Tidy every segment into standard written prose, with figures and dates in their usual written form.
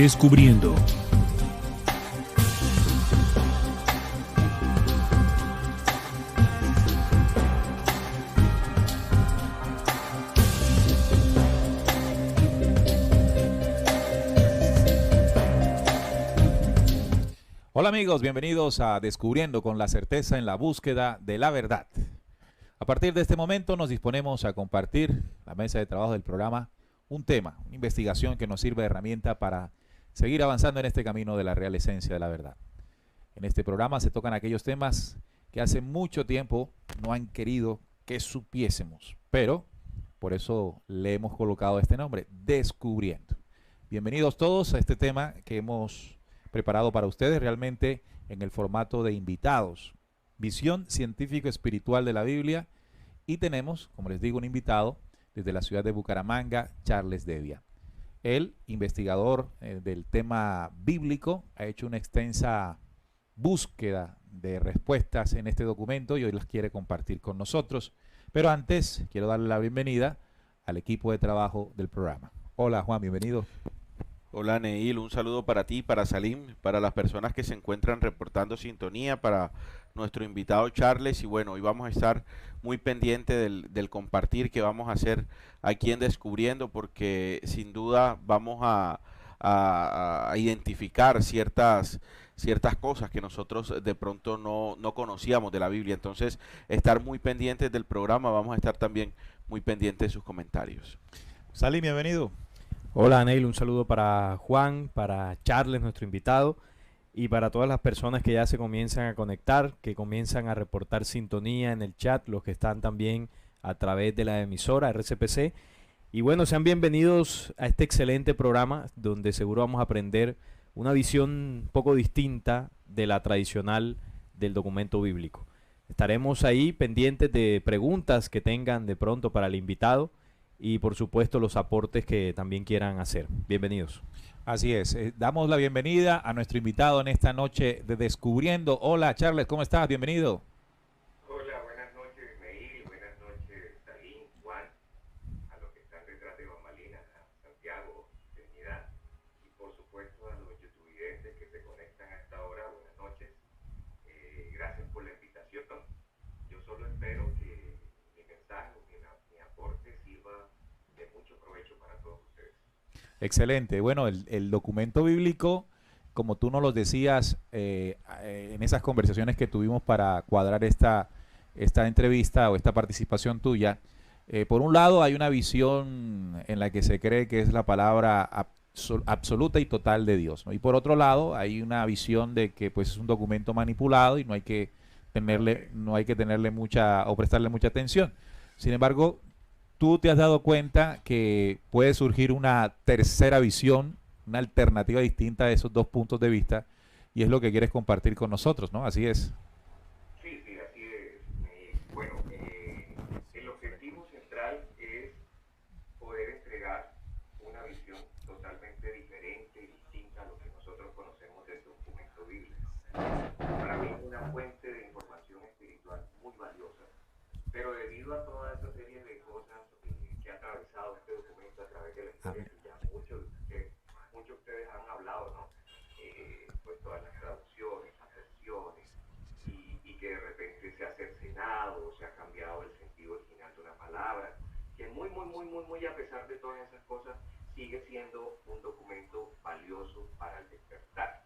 Descubriendo. Hola amigos, bienvenidos a Descubriendo con la certeza en la búsqueda de la verdad. A partir de este momento nos disponemos a compartir la mesa de trabajo del programa un tema, una investigación que nos sirve de herramienta para seguir avanzando en este camino de la real esencia de la verdad. En este programa se tocan aquellos temas que hace mucho tiempo no han querido que supiésemos, pero por eso le hemos colocado este nombre, Descubriendo. Bienvenidos todos a este tema que hemos preparado para ustedes realmente en el formato de invitados, visión científico-espiritual de la Biblia, y tenemos, como les digo, un invitado desde la ciudad de Bucaramanga, Charles Devia. Él, investigador del tema bíblico, ha hecho una extensa búsqueda de respuestas en este documento y hoy las quiere compartir con nosotros. Pero antes, quiero darle la bienvenida al equipo de trabajo del programa. Hola Juan, bienvenido. Hola Neil, un saludo para ti, para Salim, para las personas que se encuentran reportando sintonía, para nuestro invitado Charles. Y bueno, hoy vamos a estar muy pendiente del compartir que vamos a hacer aquí en Descubriendo, porque sin duda vamos a identificar ciertas cosas que nosotros de pronto no conocíamos de la Biblia. Entonces, estar muy pendientes del programa, vamos a estar también muy pendientes de sus comentarios. Salim, bienvenido. Hola Neil, un saludo para Juan, para Charles, nuestro invitado, y para todas las personas que ya se comienzan a conectar, que comienzan a reportar sintonía en el chat, los que están también a través de la emisora RCPC. Y bueno, sean bienvenidos a este excelente programa donde seguro vamos a aprender una visión un poco distinta de la tradicional del documento bíblico. Estaremos ahí pendientes de preguntas que tengan de pronto para el invitado, y por supuesto los aportes que también quieran hacer. Bienvenidos. Así es, damos la bienvenida a nuestro invitado en esta noche de Descubriendo. Hola Charles, ¿cómo estás? Bienvenido. Hola, buenas noches Neil, buenas noches Salim, Juan, a los que están detrás de bambalinas, a Santiago, Trinidad, y por supuesto a los youtubers que se conectan a esta hora. Buenas noches, gracias por la invitación. Yo solo espero que mi mensaje, mi aporte sirva de mucho provecho para todos ustedes. Excelente. Bueno, el documento bíblico, como tú nos lo decías en esas conversaciones que tuvimos para cuadrar esta entrevista o esta participación tuya, por un lado hay una visión en la que se cree que es la palabra absoluta y total de Dios, ¿no? Y por otro lado hay una visión de que pues es un documento manipulado y no hay que tenerle mucha o prestarle mucha atención. Sin embargo, tú te has dado cuenta que puede surgir una tercera visión, una alternativa distinta a esos dos puntos de vista, y es lo que quieres compartir con nosotros, ¿no? Así es. Sí, así es. Bueno, el objetivo central es poder entregar una visión totalmente diferente y distinta a lo que nosotros conocemos del documento bíblico. Para mí es una fuente de información espiritual muy valiosa, pero debido a toda esa serie de cosas que ha atravesado este documento a través de la historia, que ya muchos de ustedes han hablado, ¿no? Pues todas las traducciones, las versiones, y que de repente se ha cercenado, se ha cambiado el sentido original de una palabra, que muy a pesar de todas esas cosas, sigue siendo un documento valioso para el despertar.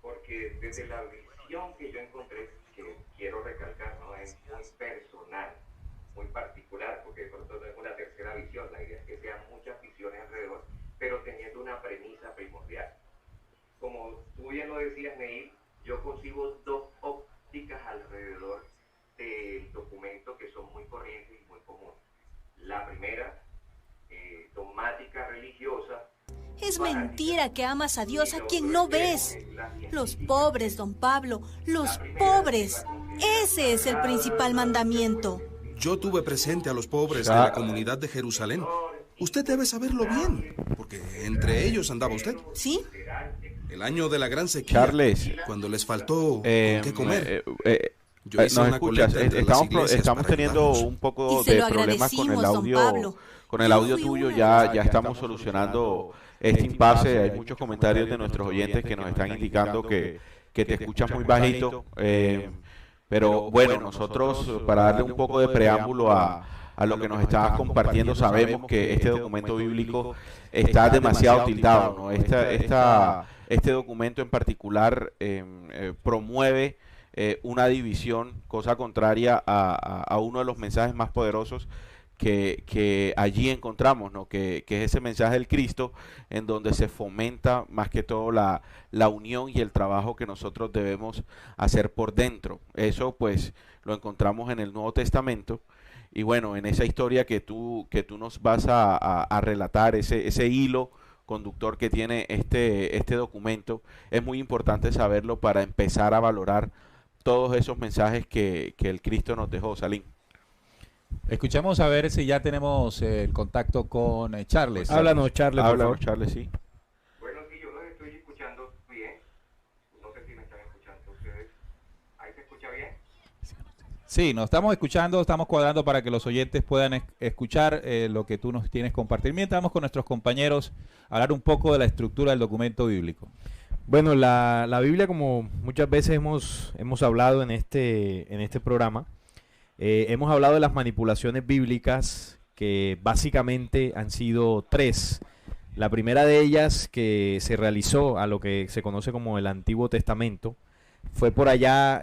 Porque desde la visión que yo encontré, que quiero recalcar, ¿no? Es muy personal, muy particular, porque de pronto no es una tercera visión, la idea es que sean muchas visiones alrededor, pero teniendo una premisa primordial. Como tú bien lo decías, Neil, yo concibo dos ópticas alrededor del documento que son muy corrientes y muy comunes. La primera, dogmática religiosa. Es mentira que amas a Dios a quien no ves. Los pobres, don Pablo, los pobres. Ese es el principal mandamiento. Yo tuve presente a los pobres de la comunidad de Jerusalén. Usted debe saberlo bien, porque entre ellos andaba usted. ¿Sí? El año de la gran sequía, Charles, cuando les faltó con qué comer. Yo hice nos una escuchas, colecta entre las iglesias estamos para teniendo ayudarlos. un poco Y se de lo problemas con el agradecimos, don audio. Pablo. Con el Yo audio fui tuyo una ya estamos solucionando este impasse. Hay muchos comentarios de nuestros oyentes que nos están indicando que te escuchas muy bajito. Pero bueno, nosotros, para darle un poco de preámbulo a lo que nos estabas compartiendo, sabemos que este documento bíblico está demasiado tildado, ¿no? Este documento en particular promueve una división, cosa contraria a uno de los mensajes más poderosos que allí encontramos, ¿no? Que es ese mensaje del Cristo, en donde se fomenta más que todo la unión y el trabajo que nosotros debemos hacer por dentro. Eso pues lo encontramos en el Nuevo Testamento. Y bueno, en esa historia que tú nos vas a relatar, ese hilo conductor que tiene este documento, es muy importante saberlo para empezar a valorar todos esos mensajes que el Cristo nos dejó. Salim. Escuchamos a ver si ya tenemos el contacto con Charles. Háblanos, Charles, por Háblanos, favor. Charles, sí. Bueno, sí, yo los estoy escuchando bien. No sé si me están escuchando ustedes. ¿Ahí se escucha bien? Sí, nos estamos escuchando, estamos cuadrando para que los oyentes puedan escuchar lo que tú nos tienes que compartir. Mientras vamos con nuestros compañeros a hablar un poco de la estructura del documento bíblico. Bueno, la Biblia, como muchas veces hemos hablado en este programa, hemos hablado de las manipulaciones bíblicas, que básicamente han sido tres. La primera de ellas, que se realizó a lo que se conoce como el Antiguo Testamento, fue por allá,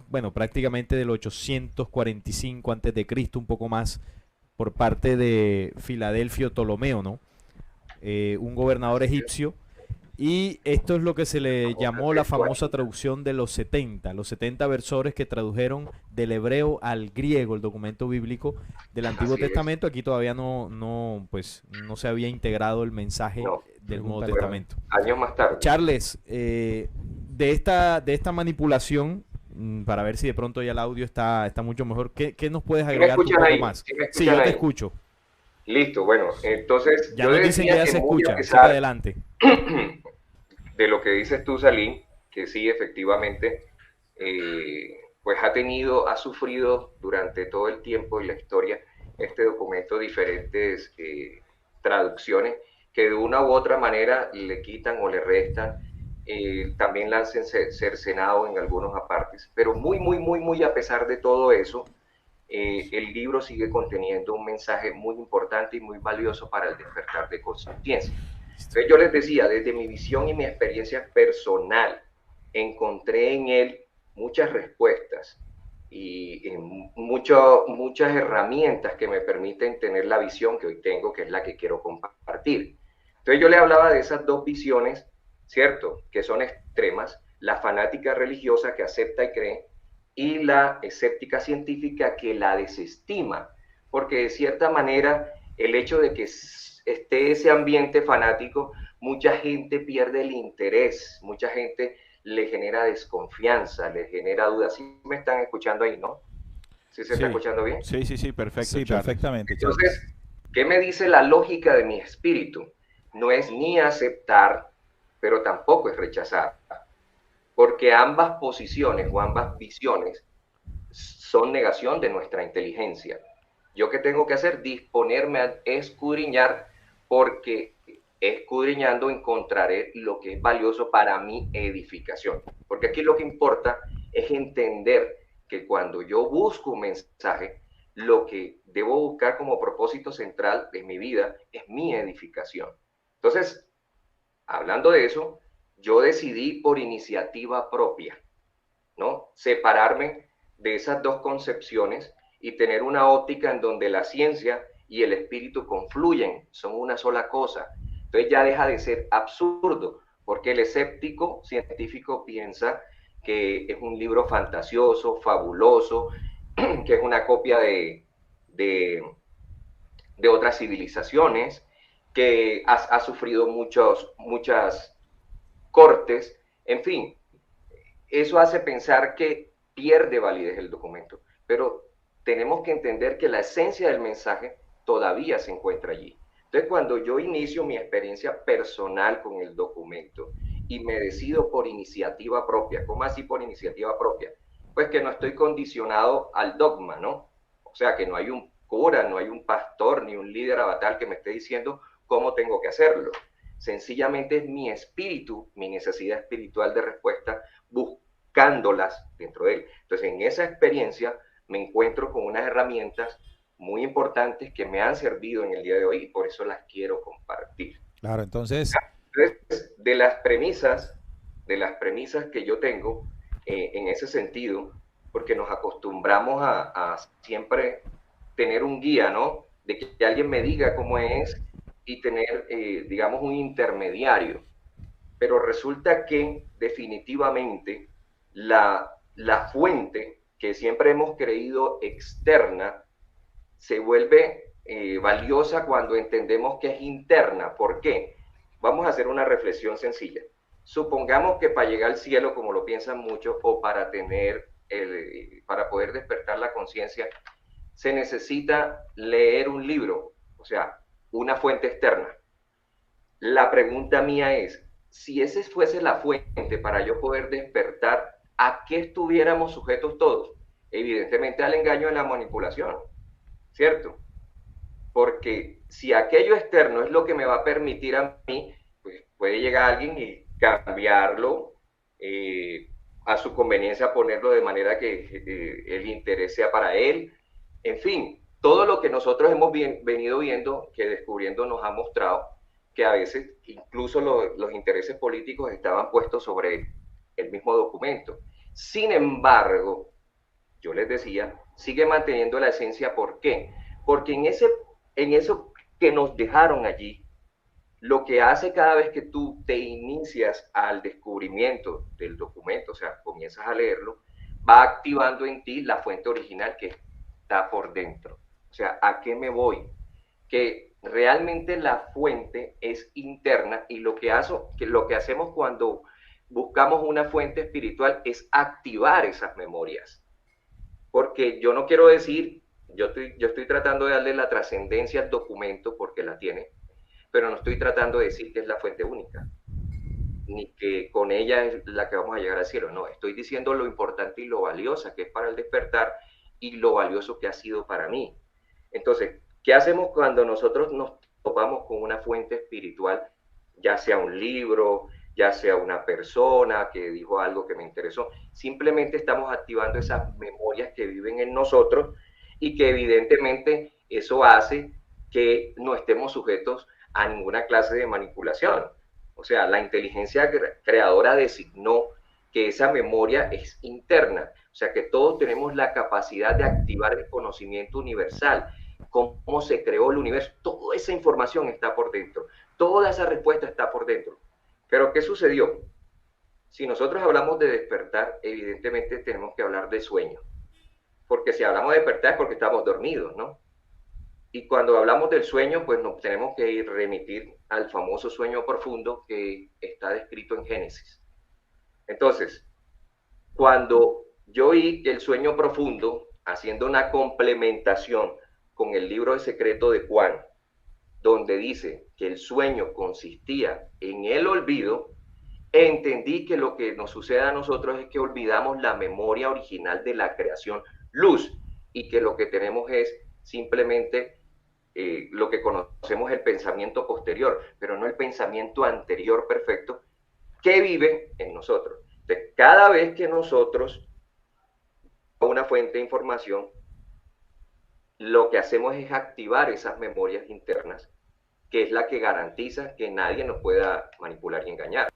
bueno, prácticamente del 845 a.C., un poco más, por parte de Filadelfio Ptolomeo, ¿no? Un gobernador egipcio. Y esto es lo que se le llamó la famosa traducción de los 70 versores que tradujeron del hebreo al griego el documento bíblico del Antiguo Testamento. Aquí todavía no se había integrado el mensaje del Nuevo Testamento. Años más tarde. Charles, de esta manipulación, para ver si de pronto ya el audio está mucho mejor, ¿qué nos puedes agregar un poco más? Sí, yo te escucho. Listo, bueno, entonces ya nos dicen que ya se escucha, sigue adelante. De lo que dices tú, Salim, que sí, efectivamente, pues ha sufrido durante todo el tiempo y la historia este documento diferentes traducciones que de una u otra manera le quitan o le restan, también la han cercenado en algunos apartes, pero muy a pesar de todo eso, el libro sigue conteniendo un mensaje muy importante y muy valioso para el despertar de conciencia. Entonces yo les decía, desde mi visión y mi experiencia personal, encontré en él muchas respuestas y muchas herramientas que me permiten tener la visión que hoy tengo, que es la que quiero compartir. Entonces yo le hablaba de esas dos visiones, ¿cierto? Que son extremas, la fanática religiosa que acepta y cree, y la escéptica científica que la desestima, porque de cierta manera el hecho de que esté ese ambiente fanático, mucha gente pierde el interés, mucha gente le genera desconfianza, le genera dudas. ¿Sí me están escuchando ahí, no? ¿Sí se está escuchando bien? Sí, perfecto. Sí, perfectamente. Entonces, ¿qué me dice la lógica de mi espíritu? No es ni aceptar, pero tampoco es rechazar. Porque ambas posiciones o ambas visiones son negación de nuestra inteligencia. ¿Yo qué tengo que hacer? Disponerme a escudriñar, porque escudriñando encontraré lo que es valioso para mi edificación. Porque aquí lo que importa es entender que cuando yo busco un mensaje, lo que debo buscar como propósito central de mi vida es mi edificación. Entonces, hablando de eso, yo decidí por iniciativa propia, ¿no? Separarme de esas dos concepciones y tener una óptica en donde la ciencia y el espíritu confluyen, son una sola cosa. Entonces ya deja de ser absurdo, porque el escéptico científico piensa que es un libro fantasioso, fabuloso, que es una copia de otras civilizaciones, que ha sufrido muchas cortes, en fin, eso hace pensar que pierde validez el documento, pero tenemos que entender que la esencia del mensaje todavía se encuentra allí. Entonces, cuando yo inicio mi experiencia personal con el documento y me decido por iniciativa propia, ¿cómo así por iniciativa propia? Pues que no estoy condicionado al dogma, ¿no? O sea, que no hay un cura, no hay un pastor, ni un líder abatal que me esté diciendo cómo tengo que hacerlo, sencillamente es mi espíritu, mi necesidad espiritual de respuesta, buscándolas dentro de él. Entonces, en esa experiencia me encuentro con unas herramientas muy importantes que me han servido en el día de hoy y por eso las quiero compartir. Claro, entonces, Entonces, de las premisas que yo tengo en ese sentido, porque nos acostumbramos a siempre tener un guía, ¿no? De que alguien me diga cómo es y tener, digamos, un intermediario. Pero resulta que definitivamente la fuente que siempre hemos creído externa se vuelve valiosa cuando entendemos que es interna. ¿Por qué? Vamos a hacer una reflexión sencilla. Supongamos que para llegar al cielo, como lo piensan muchos, o para para poder despertar la conciencia, se necesita leer un libro, o sea, una fuente externa. La pregunta mía es, si esa fuese la fuente para yo poder despertar, ¿a qué estuviéramos sujetos todos? Evidentemente al engaño y a la manipulación, ¿cierto? Porque si aquello externo es lo que me va a permitir a mí, pues puede llegar alguien y cambiarlo a su conveniencia, ponerlo de manera que el interés sea para él. En fin, todo lo que nosotros hemos venido viendo, que descubriendo nos ha mostrado que a veces incluso los intereses políticos estaban puestos sobre el mismo documento. Sin embargo, yo les decía, sigue manteniendo la esencia. ¿Por qué? Porque en eso que nos dejaron allí, lo que hace cada vez que tú te inicias al descubrimiento del documento, o sea, comienzas a leerlo, va activando en ti la fuente original que está por dentro. O sea, ¿a qué me voy? Que realmente la fuente es interna y lo que hacemos cuando buscamos una fuente espiritual es activar esas memorias. Porque yo no quiero decir, yo estoy tratando de darle la trascendencia al documento porque la tiene, pero no estoy tratando de decir que es la fuente única, ni que con ella es la que vamos a llegar al cielo. No, estoy diciendo lo importante y lo valiosa que es para el despertar y lo valioso que ha sido para mí. Entonces, ¿qué hacemos cuando nosotros nos topamos con una fuente espiritual, ya sea un libro, ya sea una persona que dijo algo que me interesó? Simplemente estamos activando esas memorias que viven en nosotros y que evidentemente eso hace que no estemos sujetos a ninguna clase de manipulación. O sea, la inteligencia creadora designó que esa memoria es interna. O sea, que todos tenemos la capacidad de activar el conocimiento universal, cómo se creó el universo. Toda esa información está por dentro. Toda esa respuesta está por dentro. Pero ¿qué sucedió? Si nosotros hablamos de despertar, evidentemente tenemos que hablar de sueño. Porque si hablamos de despertar es porque estamos dormidos, ¿no? Y cuando hablamos del sueño, pues nos tenemos que remitir al famoso sueño profundo que está descrito en Génesis. Entonces, cuando yo oí que el sueño profundo, haciendo una complementación con el libro El secreto de Juan, donde dice que el sueño consistía en el olvido, entendí que lo que nos sucede a nosotros es que olvidamos la memoria original de la creación, luz, y que lo que tenemos es simplemente lo que conocemos el pensamiento posterior, pero no el pensamiento anterior perfecto que vive en nosotros. Entonces, cada vez que nosotros una fuente de información, lo que hacemos es activar esas memorias internas, que es la que garantiza que nadie nos pueda manipular y engañar.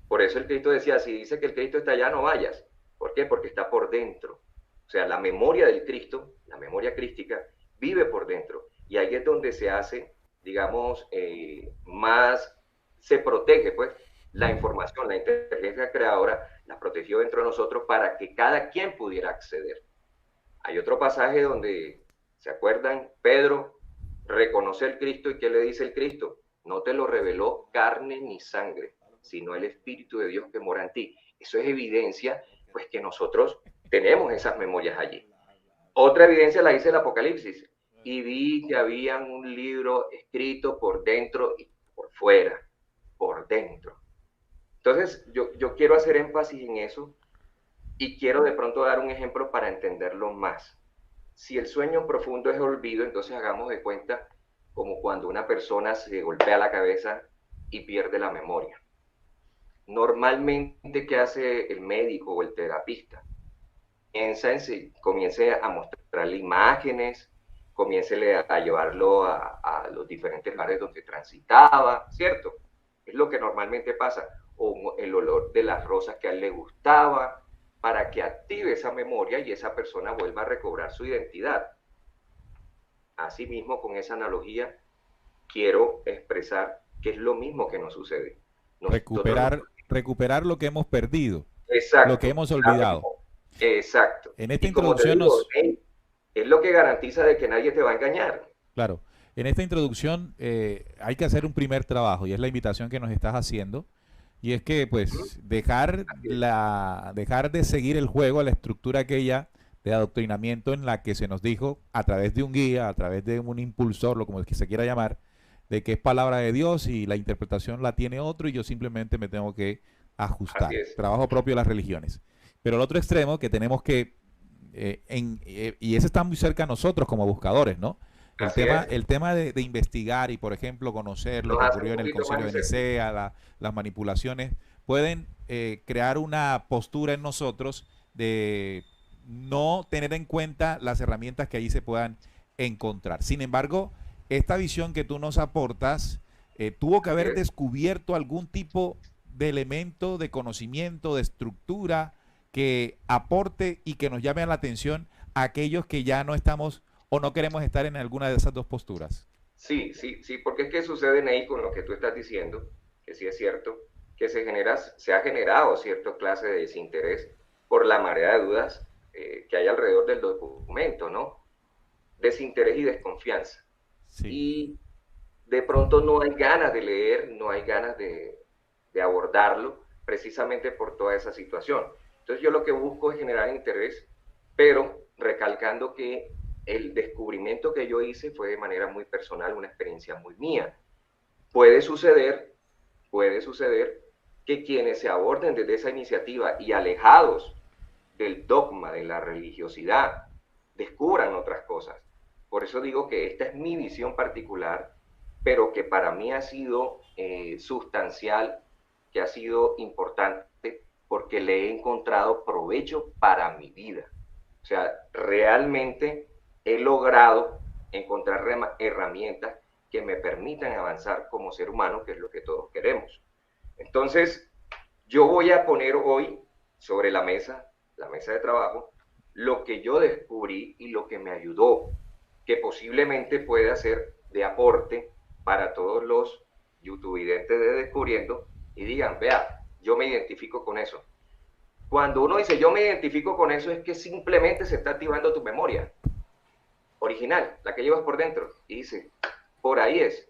Por eso el Cristo decía, si dice que el Cristo está allá, no vayas. ¿Por qué? Porque está por dentro. O sea, la memoria del Cristo, la memoria crística, vive por dentro. Y ahí es donde se hace, digamos, más, se protege, pues, la información, la inteligencia creadora la protegió dentro de nosotros para que cada quien pudiera acceder. Hay otro pasaje donde, ¿se acuerdan? Pedro reconoce al Cristo y ¿qué le dice el Cristo? No te lo reveló carne ni sangre, sino el Espíritu de Dios que mora en ti. Eso es evidencia, pues, que nosotros tenemos esas memorias allí. Otra evidencia la dice el Apocalipsis. Y vi que había un libro escrito por dentro y por fuera, por dentro. Entonces, yo quiero hacer énfasis en eso y quiero de pronto dar un ejemplo para entenderlo más. Si el sueño profundo es olvido, entonces hagamos de cuenta como cuando una persona se golpea la cabeza y pierde la memoria. Normalmente, ¿qué hace el médico o el terapista? Comience a mostrarle imágenes, comience a llevarlo a los diferentes lugares donde transitaba, ¿cierto? Es lo que normalmente pasa. O el olor de las rosas que a él le gustaba, para que active esa memoria y esa persona vuelva a recobrar su identidad. Asimismo, con esa analogía, quiero expresar que es lo mismo que nos sucede. Recuperar lo que hemos perdido, exacto, lo que hemos olvidado. Exacto. En esta y como introducción te digo, es lo que garantiza de que nadie te va a engañar. Claro, en esta introducción hay que hacer un primer trabajo y es la invitación que nos estás haciendo. Y es que, pues, dejar de seguir el juego, la estructura aquella de adoctrinamiento en la que se nos dijo a través de un guía, a través de un impulsor, lo como que se quiera llamar, de que es palabra de Dios y la interpretación la tiene otro y yo simplemente me tengo que ajustar. Trabajo propio de las religiones. Pero el otro extremo que tenemos que, y ese está muy cerca a nosotros como buscadores, ¿no? El tema de investigar y, por ejemplo, conocer lo que ocurrió en el Concilio de Nicea, las manipulaciones, pueden crear una postura en nosotros de no tener en cuenta las herramientas que ahí se puedan encontrar. Sin embargo, esta visión que tú nos aportas tuvo que haber descubierto algún tipo de elemento, de conocimiento, de estructura que aporte y que nos llame a la atención a aquellos que ya no estamos o no queremos estar en alguna de esas dos posturas. Sí, porque es que sucede ahí con lo que tú estás diciendo, que sí es cierto, que se ha generado cierta clase de desinterés por la marea de dudas que hay alrededor del documento, ¿no? Desinterés y desconfianza. Sí. Y de pronto no hay ganas de leer, no hay ganas de abordarlo, precisamente por toda esa situación. Entonces yo lo que busco es generar interés, pero recalcando que el descubrimiento que yo hice fue de manera muy personal, una experiencia muy mía. Puede suceder que quienes se aborden desde esa iniciativa y alejados del dogma, de la religiosidad, descubran otras cosas. Por eso digo que esta es mi visión particular, pero que para mí ha sido sustancial, que ha sido importante, porque le he encontrado provecho para mi vida. O sea, realmente he logrado encontrar herramientas que me permitan avanzar como ser humano, que es lo que todos queremos. Entonces, yo voy a poner hoy sobre la mesa de trabajo, lo que yo descubrí y lo que me ayudó, que posiblemente pueda ser de aporte para todos los youtubevidentes de Descubriendo y digan, vea, yo me identifico con eso. Cuando uno dice yo me identifico con eso, es que simplemente se está activando tu memoria original, la que llevas por dentro, y dice, por ahí es.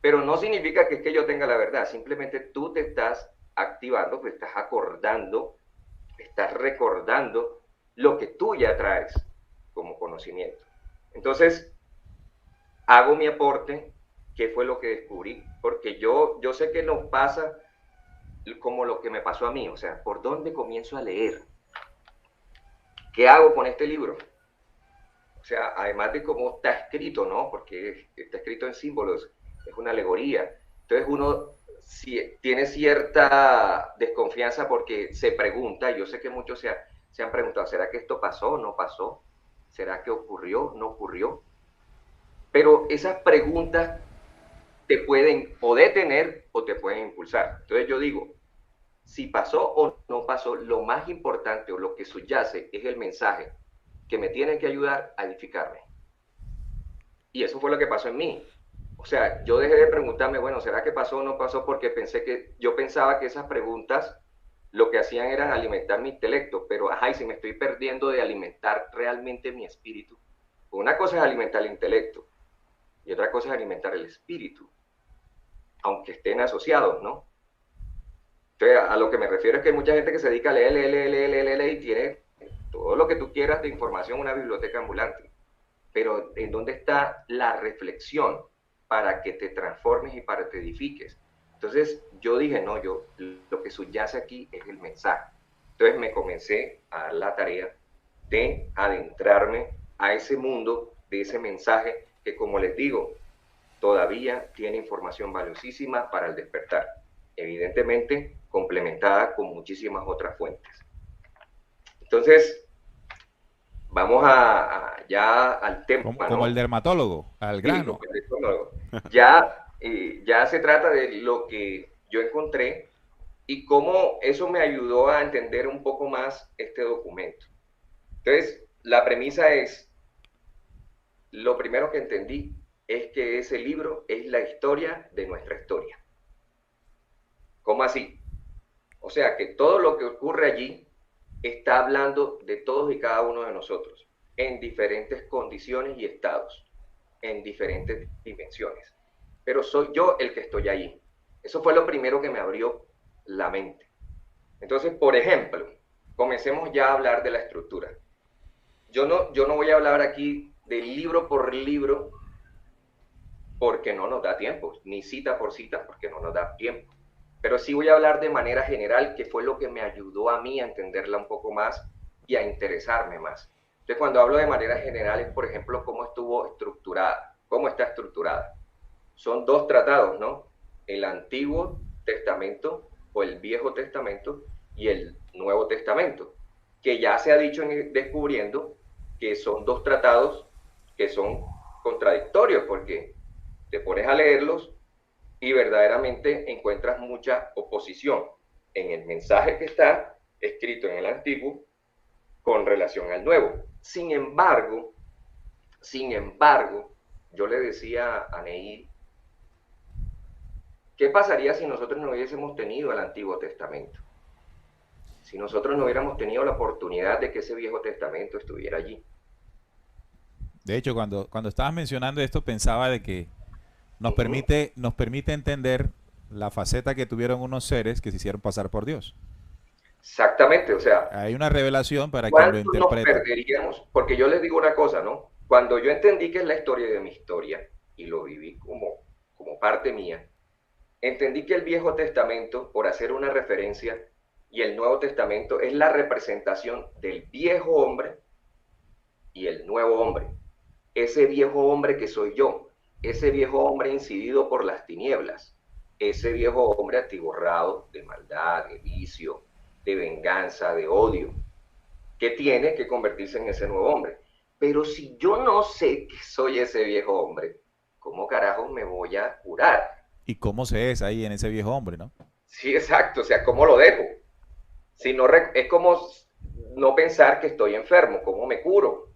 Pero no significa que es que yo tenga la verdad, simplemente tú te estás activando, te estás acordando, estás recordando lo que tú ya traes como conocimiento. Entonces, hago mi aporte, qué fue lo que descubrí, porque yo sé que nos pasa como lo que me pasó a mí, o sea, ¿por dónde comienzo a leer? ¿Qué hago con este libro? O sea, además de cómo está escrito, ¿no? Porque está escrito en símbolos, es una alegoría. Entonces uno tiene cierta desconfianza porque se pregunta, yo sé que muchos se han preguntado, ¿será que esto pasó o no pasó? ¿Será que ocurrió, no ocurrió? Pero esas preguntas te pueden o detener o te pueden impulsar. Entonces yo digo, si pasó o no pasó, lo más importante o lo que subyace es el mensaje que me tiene que ayudar a edificarme. Y eso fue lo que pasó en mí. O sea, yo dejé de preguntarme, bueno, ¿será que pasó o no pasó? Porque yo pensaba que esas preguntas lo que hacían era alimentar mi intelecto, pero ajá, y si me estoy perdiendo de alimentar realmente mi espíritu. Una cosa es alimentar el intelecto y otra cosa es alimentar el espíritu, aunque estén asociados, ¿no? Entonces, a lo que me refiero es que hay mucha gente que se dedica a leer y tiene todo lo que tú quieras de información, una biblioteca ambulante. Pero ¿en dónde está la reflexión para que te transformes y para que te edifiques? Entonces yo dije, no, lo que subyace aquí es el mensaje. Entonces me comencé a dar la tarea de adentrarme a ese mundo de ese mensaje que, como les digo, todavía tiene información valiosísima para el despertar, evidentemente complementada con muchísimas otras fuentes. Entonces, vamos ya al tema. Como ¿no? el dermatólogo, al Sí, grano. como el dermatólogo. Ya se trata de lo que yo encontré y cómo eso me ayudó a entender un poco más este documento. Entonces, la premisa es, lo primero que entendí es que ese libro es la historia de nuestra historia. ¿Cómo así? O sea, que todo lo que ocurre allí está hablando de todos y cada uno de nosotros, en diferentes condiciones y estados, en diferentes dimensiones. Pero soy yo el que estoy allí. Eso fue lo primero que me abrió la mente. Entonces, por ejemplo, comencemos ya a hablar de la estructura. Yo no voy a hablar aquí de libro por libro porque no nos da tiempo, ni cita por cita porque no nos da tiempo. Pero sí voy a hablar de manera general, que fue lo que me ayudó a mí a entenderla un poco más y a interesarme más. Entonces, cuando hablo de manera general es, por ejemplo, cómo estuvo estructurada, cómo está estructurada. Son 2 tratados, ¿no? El Antiguo Testamento o el Viejo Testamento y el Nuevo Testamento, que ya se ha dicho en Descubriendo que son 2 tratados que son contradictorios, porque te pones a leerlos y verdaderamente encuentras mucha oposición en el mensaje que está escrito en el Antiguo con relación al Nuevo. Sin embargo, yo le decía a Neil, ¿qué pasaría si nosotros no hubiésemos tenido el Antiguo Testamento? Si nosotros no hubiéramos tenido la oportunidad de que ese Viejo Testamento estuviera allí. De hecho, cuando estabas mencionando esto, pensaba de que nos permite entender la faceta que tuvieron unos seres que se hicieron pasar por Dios. Exactamente, o sea, Hay una revelación para quien lo ¿cuánto nos interpreta. perderíamos? Porque yo les digo una cosa, ¿no? Cuando yo entendí que es la historia de mi historia y lo viví como parte mía, entendí que el Viejo Testamento, por hacer una referencia, y el Nuevo Testamento es la representación del viejo hombre y el nuevo hombre. Ese viejo hombre que soy yo, ese viejo hombre incidido por las tinieblas, ese viejo hombre atiborrado de maldad, de vicio, de venganza, de odio, que tiene que convertirse en ese nuevo hombre. Pero si yo no sé que soy ese viejo hombre, ¿cómo carajos me voy a curar? ¿Y cómo se es ahí en ese viejo hombre, no? Sí, exacto, o sea, ¿cómo lo dejo? Si no, es como no pensar que estoy enfermo, ¿cómo me curo?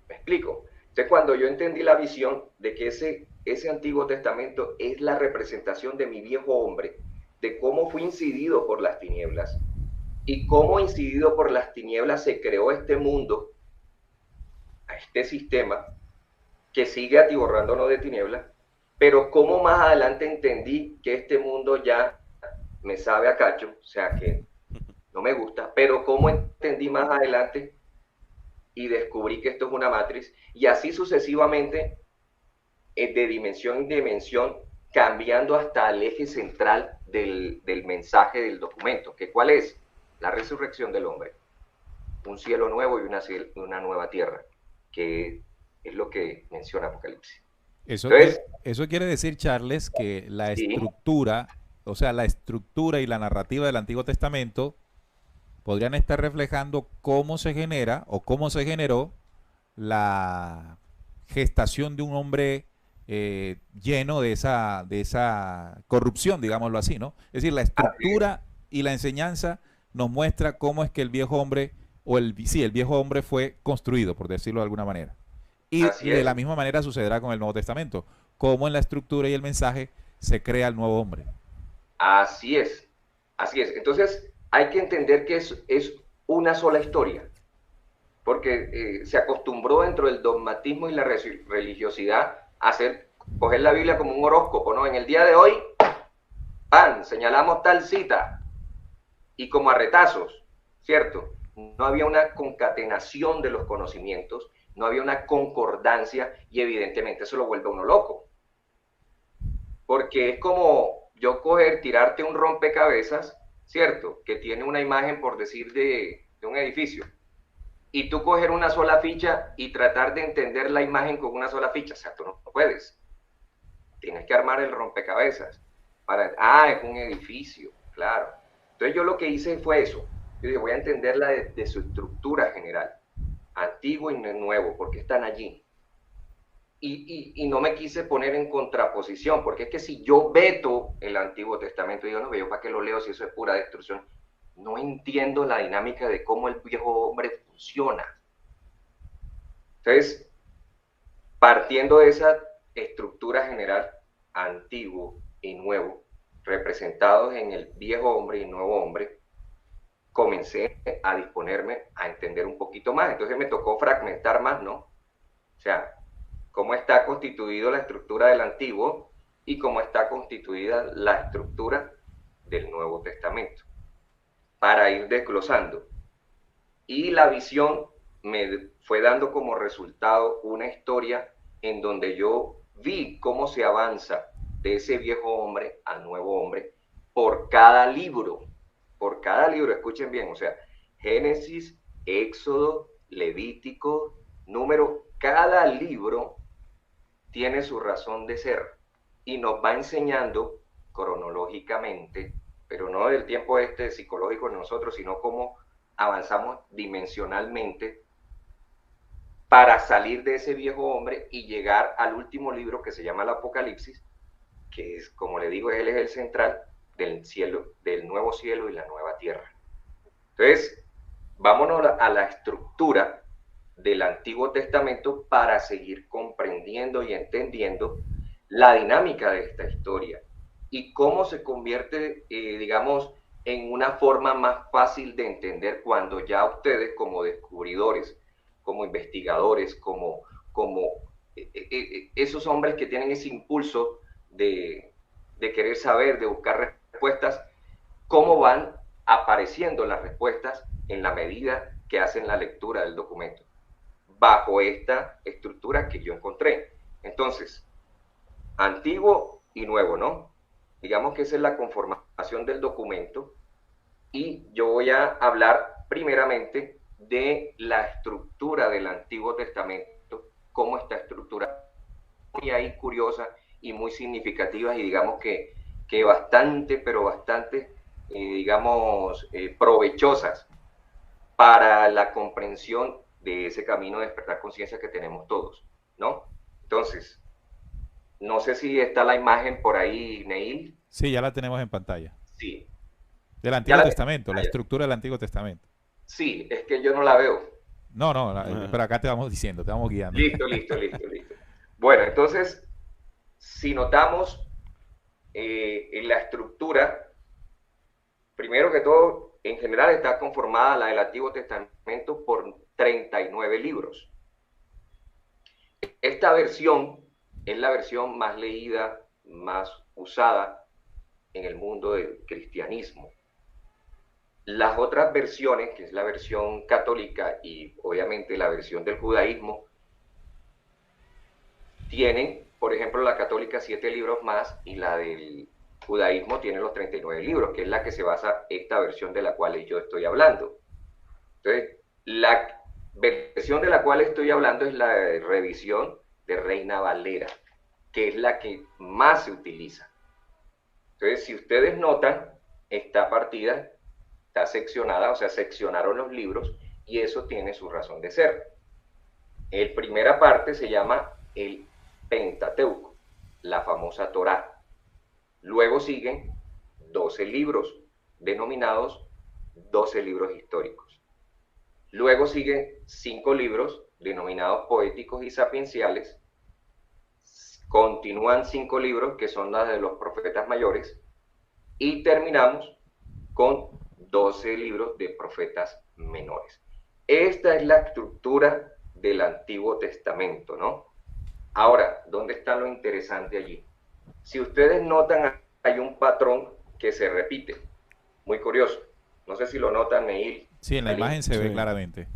¿Me explico? Entonces, cuando yo entendí la visión de que ese Antiguo Testamento es la representación de mi viejo hombre, de cómo fue incidido por las tinieblas y cómo incidido por las tinieblas se creó este mundo, a este sistema que sigue atiborrándonos de tinieblas, pero cómo más adelante entendí que este mundo ya me sabe a cacho, o sea que no me gusta, pero cómo entendí más adelante y descubrí que esto es una matriz, y así sucesivamente, de dimensión en dimensión, cambiando hasta el eje central del mensaje del documento, que ¿cuál es? La resurrección del hombre, un cielo nuevo y una nueva tierra, que es lo que menciona Apocalipsis. Eso quiere decir, Charles, que la estructura, o sea, la estructura y la narrativa del Antiguo Testamento podrían estar reflejando cómo se genera o cómo se generó la gestación de un hombre lleno de esa corrupción, digámoslo así, ¿no? Es decir, la estructura y la enseñanza nos muestra cómo es que el viejo hombre, el viejo hombre fue construido, por decirlo de alguna manera. Y de la misma manera sucederá con el Nuevo Testamento, cómo en la estructura y el mensaje se crea el nuevo hombre. Así es, así es. Entonces hay que entender que es una sola historia, porque se acostumbró dentro del dogmatismo y la religiosidad a coger la Biblia como un horóscopo, ¿no? En el día de hoy, señalamos tal cita, y como a retazos, ¿cierto? No había una concatenación de los conocimientos, no había una concordancia, y evidentemente eso lo vuelve a uno loco. Porque es como yo tirarte un rompecabezas, ¿cierto? Que tiene una imagen, por decir, de un edificio. Y tú coger una sola ficha y tratar de entender la imagen con una sola ficha. O sea, tú no puedes. que armar el rompecabezas. Es un edificio, claro. Entonces yo lo que hice fue eso. Yo dije, voy a entenderla de su estructura general, antiguo y nuevo, porque están allí. Y no me quise poner en contraposición, porque es que si yo veto el Antiguo Testamento, digo, no, yo para qué lo leo si eso es pura destrucción, no entiendo la dinámica de cómo el viejo hombre funciona. Entonces, partiendo de esa estructura general, antiguo y nuevo, representados en el viejo hombre y nuevo hombre, comencé a disponerme a entender un poquito más. Entonces me tocó fragmentar más, ¿no? O sea, cómo está constituida la estructura del Antiguo y cómo está constituida la estructura del Nuevo Testamento, para ir desglosando. Y la visión me fue dando como resultado una historia en donde yo vi cómo se avanza de ese viejo hombre al nuevo hombre por cada libro, escuchen bien, o sea, Génesis, Éxodo, Levítico, Número, cada libro tiene su razón de ser y nos va enseñando cronológicamente, pero no del tiempo psicológico de nosotros, sino cómo avanzamos dimensionalmente para salir de ese viejo hombre y llegar al último libro que se llama el Apocalipsis, que es, como le digo, él es el central del cielo, del nuevo cielo y la nueva tierra. Entonces, vámonos a la estructura del Antiguo Testamento para seguir comprendiendo y entendiendo la dinámica de esta historia y cómo se convierte, digamos, en una forma más fácil de entender cuando ya ustedes como descubridores, como investigadores, como esos hombres que tienen ese impulso de querer saber, de buscar respuestas, cómo van apareciendo las respuestas en la medida que hacen la lectura del documento, bajo esta estructura que yo encontré. Entonces, antiguo y nuevo, ¿no? Digamos que esa es la conformación del documento y yo voy a hablar primeramente de la estructura del Antiguo Testamento, cómo está estructurada, muy ahí curiosa y muy significativa y digamos que bastante, pero bastante, digamos, provechosas para la comprensión de ese camino de despertar conciencia que tenemos todos, ¿no? Entonces, no sé si está la imagen por ahí, Neil. Sí, ya la tenemos en pantalla. Sí. Del Antiguo Testamento, la estructura del Antiguo Testamento. Sí, es que yo no la veo. No, pero acá te vamos diciendo, te vamos guiando. Listo. Bueno, entonces, si notamos en la estructura, primero que todo, en general está conformada la del Antiguo Testamento por 39 libros. Esta versión es la versión más leída, más usada en el mundo del cristianismo. Las otras versiones, que es la versión católica y obviamente la versión del judaísmo, tienen, por ejemplo, la católica 7 libros más y la del judaísmo tiene los 39 libros, que es la que se basa esta versión de la cual yo estoy hablando. Entonces, la versión de la cual estoy hablando es la revisión de Reina Valera, que es la que más se utiliza. Entonces, si ustedes notan, esta partida está seccionada, o sea, seccionaron los libros y eso tiene su razón de ser. El primera parte se llama el Pentateuco, la famosa Torá. Luego siguen 12 libros denominados 12 libros históricos. Luego siguen 5 libros denominados poéticos y sapienciales. Continúan 5 libros que son las de los profetas mayores. Y terminamos con 12 libros de profetas menores. Esta es la estructura del Antiguo Testamento, ¿no? Ahora, ¿dónde está lo interesante allí? Si ustedes notan, hay un patrón que se repite. Muy curioso. No sé si lo notan, Neil. Sí, en la imagen se ve claramente.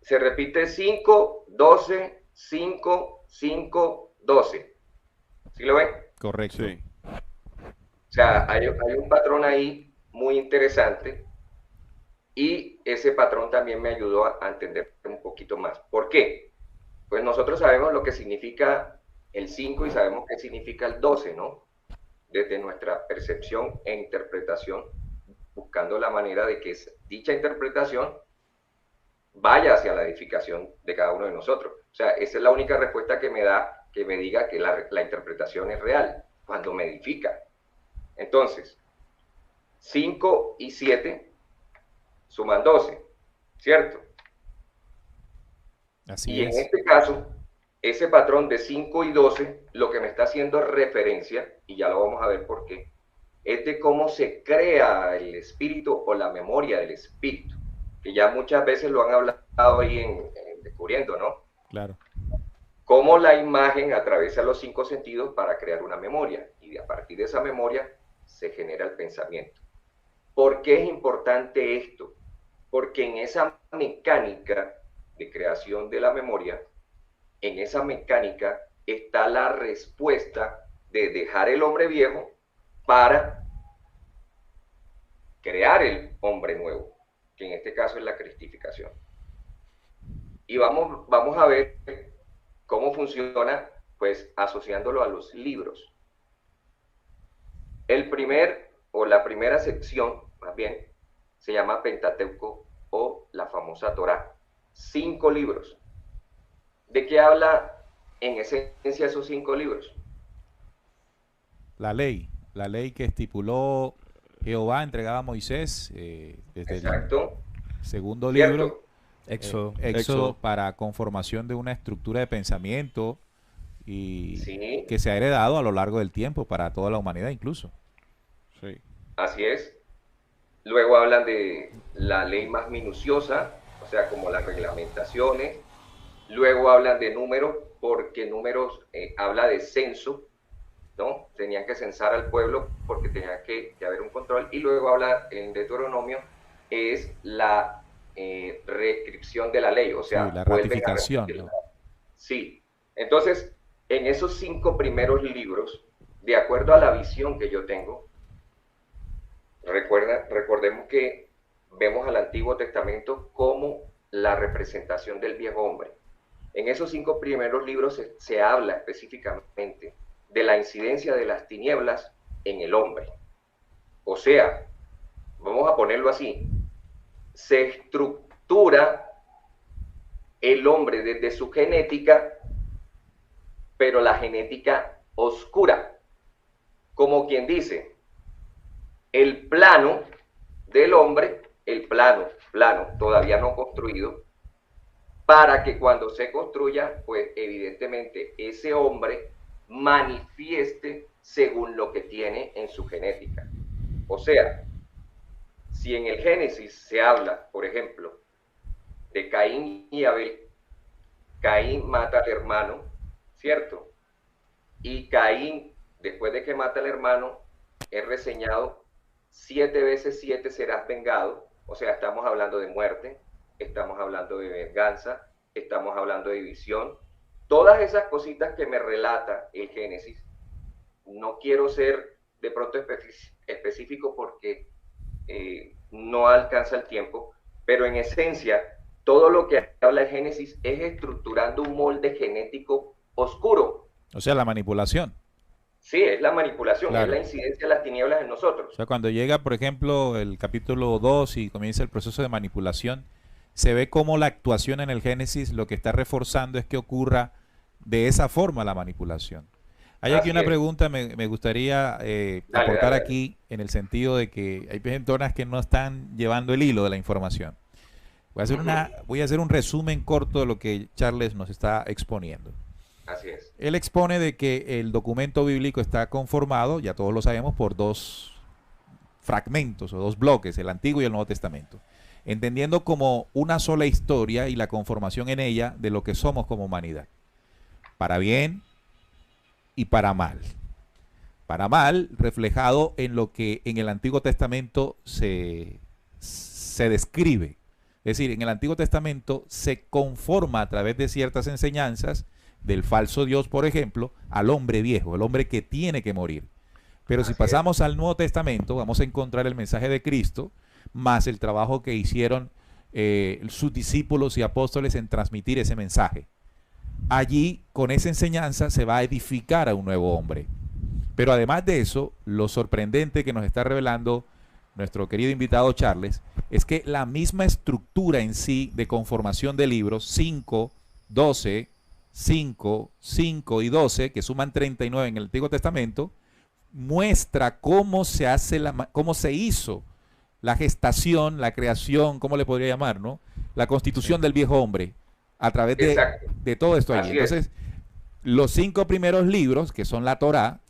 Se repite 5, 12, 5, 5, 12. ¿Sí lo ven? Correcto. Sí. O sea, hay un patrón ahí muy interesante y ese patrón también me ayudó a entender un poquito más. ¿Por qué? Pues nosotros sabemos lo que significa el 5 y sabemos qué significa el 12, ¿no? Desde nuestra percepción e interpretación, buscando la manera de que dicha interpretación vaya hacia la edificación de cada uno de nosotros. O sea, esa es la única respuesta que me da, que me diga que la interpretación es real, cuando me edifica. Entonces, 5 y 7 suman 12, ¿cierto? Así Y es. en este caso, ese patrón de 5 y 12, lo que me está haciendo referencia, y ya lo vamos a ver por qué, es de cómo se crea el espíritu o la memoria del espíritu, que ya muchas veces lo han hablado ahí en Descubriendo, ¿no? Claro. Cómo la imagen atraviesa los 5 sentidos para crear una memoria, y a partir de esa memoria se genera el pensamiento. ¿Por qué es importante esto? Porque en esa mecánica de creación de la memoria, en esa mecánica está la respuesta de dejar el hombre viejo para crear el hombre nuevo, que en este caso es la cristificación. Y vamos a ver cómo funciona, pues asociándolo a los libros. La primera sección, más bien, se llama Pentateuco o la famosa Torá. 5 libros. ¿De qué habla en esencia esos 5 libros? La ley que estipuló Jehová entregada a Moisés desde Exacto. el segundo ¿Cierto? libro, Éxodo. Éxodo, para conformación de una estructura de pensamiento y Sí, que se ha heredado a lo largo del tiempo para toda la humanidad incluso. Sí. así es. Luego hablan de la ley más minuciosa, o sea, como las reglamentaciones. Luego hablan de números, porque números habla de censo, ¿no? Tenían que censar al pueblo porque tenía que haber un control. Y luego habla en Deuteronomio, es la reescripción de la ley, o sea, Sí, la vuelven a ratificación, repetirla. ¿no? Sí. Entonces, en esos 5 primeros libros, de acuerdo a la visión que yo tengo, recordemos que vemos al Antiguo Testamento como la representación del viejo hombre. En esos 5 primeros libros se habla específicamente de la incidencia de las tinieblas en el hombre. O sea, vamos a ponerlo así, se estructura el hombre desde su genética, pero la genética oscura. Como quien dice, el plano del hombre, el plano todavía no construido, para que cuando se construya, pues evidentemente ese hombre manifieste según lo que tiene en su genética. O sea, si en el Génesis se habla, por ejemplo, de Caín y Abel, Caín mata al hermano, ¿cierto? Y Caín, después de que mata al hermano, es reseñado 7 veces 7 serás vengado. O sea, estamos hablando de muerte, estamos hablando de venganza, estamos hablando de división. Todas esas cositas que me relata el Génesis, no quiero ser de pronto específico porque no alcanza el tiempo, pero en esencia, todo lo que habla el Génesis es estructurando un molde genético oscuro. O sea, la manipulación. Sí, es la manipulación, Claro. es la incidencia de las tinieblas en O nosotros. sea, cuando llega, por ejemplo, el capítulo 2 y comienza el proceso de manipulación, se ve cómo la actuación en el Génesis lo que está reforzando es que ocurra de esa forma la manipulación. Hay aquí Así una es. pregunta, me gustaría aportar dale. aquí en el sentido de que hay personas que no están llevando el hilo de la información. Voy a hacer un resumen corto de lo que Charles nos está exponiendo. Así es. Él expone de que el documento bíblico está conformado, ya todos lo sabemos, por 2 fragmentos o 2 bloques, el Antiguo y el Nuevo Testamento, entendiendo como una sola historia y la conformación en ella de lo que somos como humanidad, para bien y para mal. Para mal, reflejado en lo que en el Antiguo Testamento se describe. Es decir, en el Antiguo Testamento se conforma a través de ciertas enseñanzas del falso Dios, por ejemplo, al hombre viejo, el hombre que tiene que morir. Pero si Así pasamos al Nuevo Testamento, vamos a encontrar el mensaje de Cristo, más el trabajo que hicieron sus discípulos y apóstoles en transmitir ese mensaje. allí con esa enseñanza se va a edificar a un nuevo hombre. Pero además de eso, lo sorprendente que nos está revelando nuestro querido invitado Charles es que la misma estructura en sí de conformación de libros, 5, 12, 5, 5 y 12, que suman 39 en el Antiguo Testamento, muestra cómo se hace cómo se hizo la gestación, la creación, ¿cómo le podría llamar, no? La constitución del viejo hombre a través de todo esto allí. Entonces, los 5 primeros libros, que son la Torá,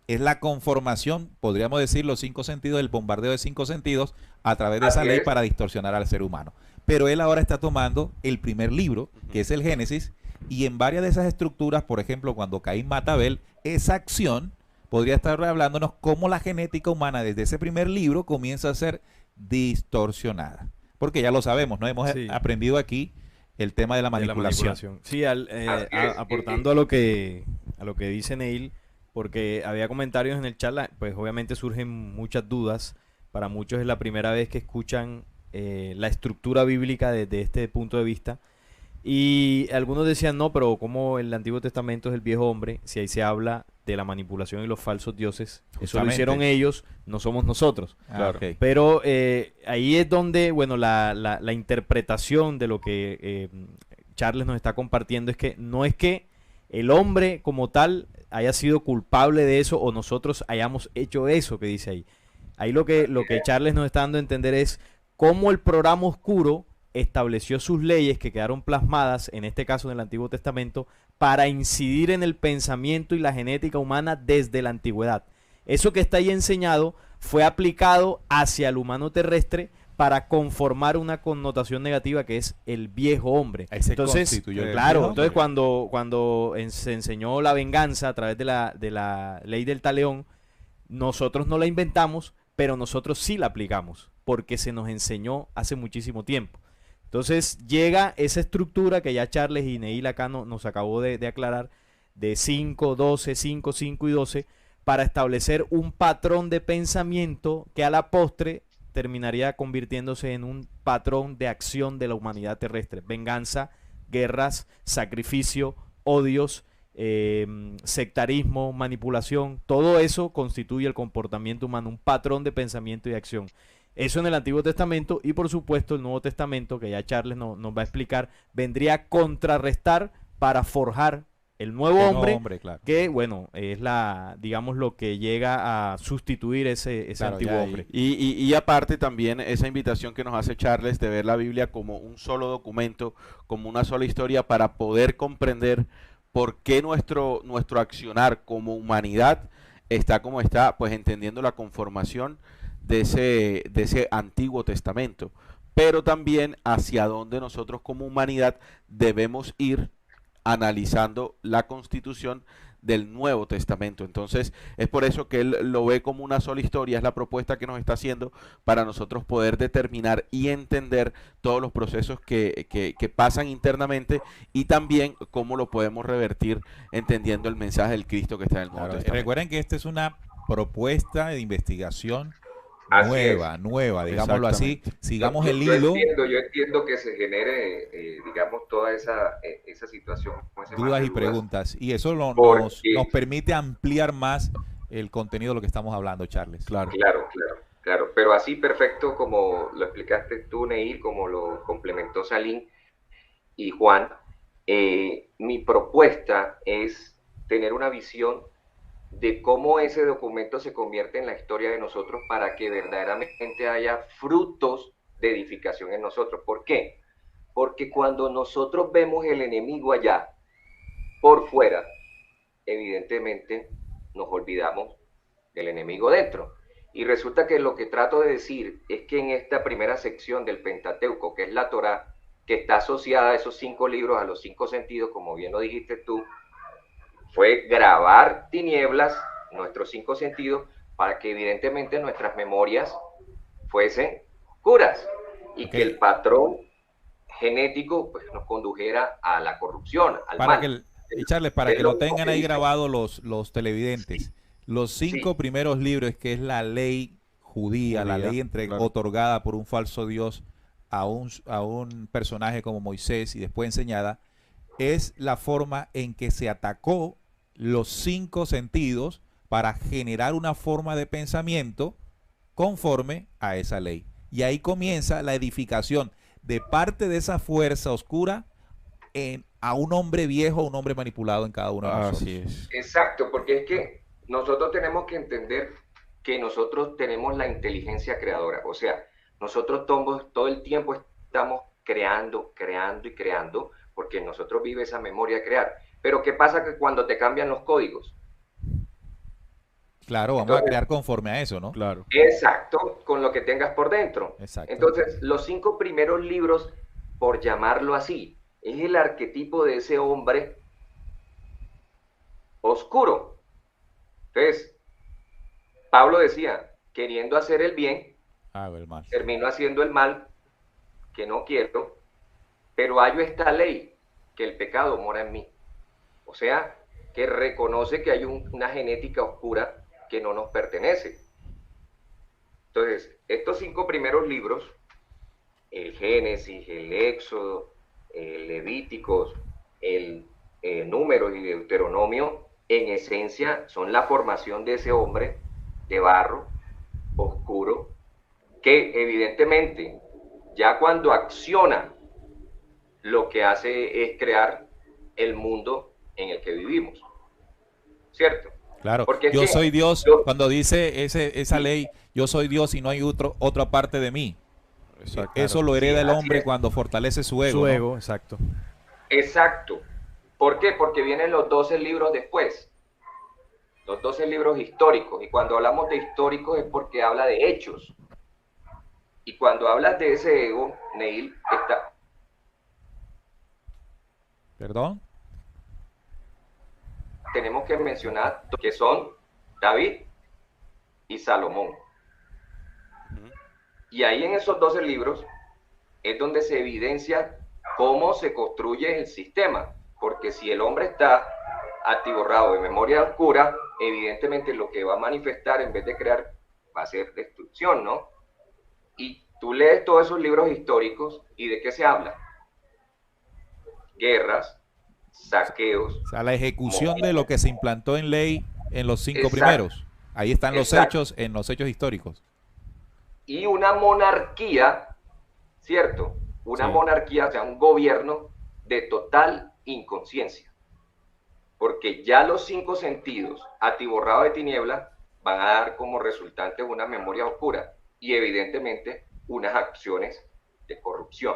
es la conformación, podríamos decir, los 5 sentidos, el bombardeo de 5 sentidos a través de esa ley para distorsionar al ser humano. Pero él ahora está tomando el primer libro, que es el Génesis, y en varias de esas estructuras, por ejemplo, cuando Caín mata a Abel, esa acción podría estar hablándonos cómo la genética humana desde ese primer libro comienza a ser distorsionada. Porque ya lo sabemos, ¿no? Hemos aprendido aquí el tema de la manipulación. Sí, aportando a lo que dice Neil, porque había comentarios en el chat, pues obviamente surgen muchas dudas. Para muchos es la primera vez que escuchan la estructura bíblica desde este punto de vista. Y algunos decían, no, pero como el Antiguo Testamento es el viejo hombre, si ahí se habla de la manipulación y los falsos dioses, eso lo hicieron ellos, no somos nosotros. Claro. Okay. Pero ahí es donde, bueno, la interpretación de lo que Charles nos está compartiendo es que no es que el hombre como tal haya sido culpable de eso o nosotros hayamos hecho eso que dice ahí. Ahí lo que Charles nos está dando a entender es cómo el programa oscuro estableció sus leyes que quedaron plasmadas, en este caso en el Antiguo Testamento, para incidir en el pensamiento y la genética humana desde la antigüedad. Eso que está ahí enseñado fue aplicado hacia el humano terrestre para conformar una connotación negativa que es el viejo hombre. Entonces, claro, entonces cuando se enseñó la venganza a través de la ley del talión, nosotros no la inventamos, pero nosotros sí la aplicamos, porque se nos enseñó hace muchísimo tiempo. Entonces llega esa estructura que ya Charles y Neil acá nos acabó de aclarar, de 5, 12, 5, 5 y 12, para establecer un patrón de pensamiento que a la postre terminaría convirtiéndose en un patrón de acción de la humanidad terrestre. Venganza, guerras, sacrificio, odios, sectarismo, manipulación, todo eso constituye el comportamiento humano, un patrón de pensamiento y acción. Eso en el Antiguo Testamento y por supuesto el Nuevo Testamento, que ya Charles nos va a explicar, vendría a contrarrestar para forjar el nuevo hombre, claro, que bueno, es digamos lo que llega a sustituir ese antiguo hombre. Y aparte también esa invitación que nos hace Charles de ver la Biblia como un solo documento, como una sola historia, para poder comprender por qué nuestro accionar como humanidad está como está, pues entendiendo la conformación de ese Antiguo Testamento, pero también hacia dónde nosotros como humanidad debemos ir analizando la constitución del Nuevo Testamento. Entonces es por eso que él lo ve como una sola historia, es la propuesta que nos está haciendo para nosotros poder determinar y entender todos los procesos que pasan internamente y también cómo lo podemos revertir entendiendo el mensaje del Cristo que está en el Nuevo Testamento. Recuerden que esta es una propuesta de investigación nueva, digámoslo así. Sigamos el hilo. Yo entiendo que se genere, digamos, toda esa situación. Dudas y preguntas. Y eso nos permite ampliar más el contenido de lo que estamos hablando, Charles. Claro. Pero así perfecto como lo explicaste tú, Neil, como lo complementó Salim y Juan, mi propuesta es tener una visión de cómo ese documento se convierte en la historia de nosotros para que verdaderamente haya frutos de edificación en nosotros. ¿Por qué? Porque cuando nosotros vemos el enemigo allá, por fuera, evidentemente nos olvidamos del enemigo dentro. Y resulta que lo que trato de decir es que en esta primera sección del Pentateuco, que es la Torá, que está asociada a esos 5 libros, a los 5 sentidos, como bien lo dijiste tú, fue grabar tinieblas, nuestros 5 sentidos, para que evidentemente nuestras memorias fuesen oscuras y que el patrón genético pues, nos condujera a la corrupción, al mal. Charles, para que lo tengan ahí grabado los televidentes, los 5 primeros libros, que es la ley judía, la ley otorgada por un falso Dios a un personaje como Moisés y después enseñada, es la forma en que se atacó los 5 sentidos para generar una forma de pensamiento conforme a esa ley. Y ahí comienza la edificación de parte de esa fuerza oscura a un hombre viejo, un hombre manipulado en cada uno de nosotros. Así es. Exacto, porque es que nosotros tenemos que entender que nosotros tenemos la inteligencia creadora. O sea, nosotros todo el tiempo estamos creando y creando, porque en nosotros vive esa memoria de crear. Pero ¿qué pasa que cuando te cambian los códigos? Claro, vamos a crear conforme a eso, ¿no? Claro. Exacto, con lo que tengas por dentro. Exacto. Entonces, los 5 primeros libros, por llamarlo así, es el arquetipo de ese hombre oscuro. Entonces, Pablo decía, queriendo hacer el bien, hago el mal. termino haciendo el mal, que no quiero, pero hallo esta ley, que el pecado mora en mí. O sea, que reconoce que hay una genética oscura que no nos pertenece. Entonces, estos 5 primeros libros, el Génesis, el Éxodo, el Levíticos, el Números y Deuteronomio, en esencia son la formación de ese hombre de barro oscuro, que evidentemente ya cuando acciona, lo que hace es crear el mundo en el que vivimos. ¿Cierto? Claro, porque yo soy Dios, cuando dice esa ley, yo soy Dios y no hay otra parte de mí. Exacto. Eso lo hereda el hombre es. cuando fortalece su ego. Su ¿no? ego, exacto. Exacto. ¿Por qué? Porque vienen los 12 libros después. Los 12 libros históricos. Y cuando hablamos de históricos es porque habla de hechos. Y cuando hablas de ese ego, Neil, está... ¿Perdón? Tenemos que mencionar que son David y Salomón. Y ahí en esos 12 libros es donde se evidencia cómo se construye el sistema. Porque si el hombre está atiborrado de memoria oscura, evidentemente lo que va a manifestar en vez de crear va a ser destrucción, ¿no? Y tú lees todos esos libros históricos y ¿de qué se habla? Guerras, saqueos. O sea, la ejecución de lo que se implantó en ley en los 5 Exacto. primeros. Ahí están los Exacto. hechos, en los hechos históricos. Y una monarquía, ¿cierto? Una Sí. monarquía, o sea, un gobierno de total inconsciencia. Porque ya los 5 sentidos atiborrados de tiniebla van a dar como resultante una memoria oscura y evidentemente unas acciones de corrupción.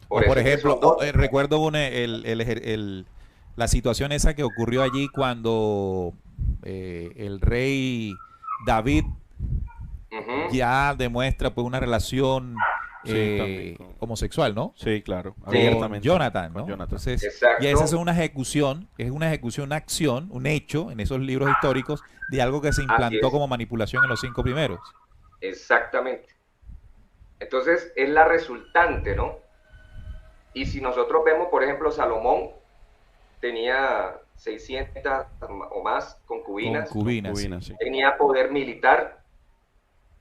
Por eso es que ejemplo, son 12. recuerdo la situación esa que ocurrió allí cuando el rey David Ujú. ya demuestra pues una relación Sí, también homosexual, ¿no? Sí, claro. Con Abiertamente. Jonathan, ¿no? Con Jonathan. Entonces, Exacto. ya esa es una ejecución, una acción, un hecho en esos libros históricos de algo que se Así implantó es. como manipulación en los 5 primeros. Exactamente. Entonces es la resultante, ¿no? Y si nosotros vemos, por ejemplo, Salomón tenía 600 o más concubinas, Concubinas. sí. Concubinas, sí. tenía poder militar,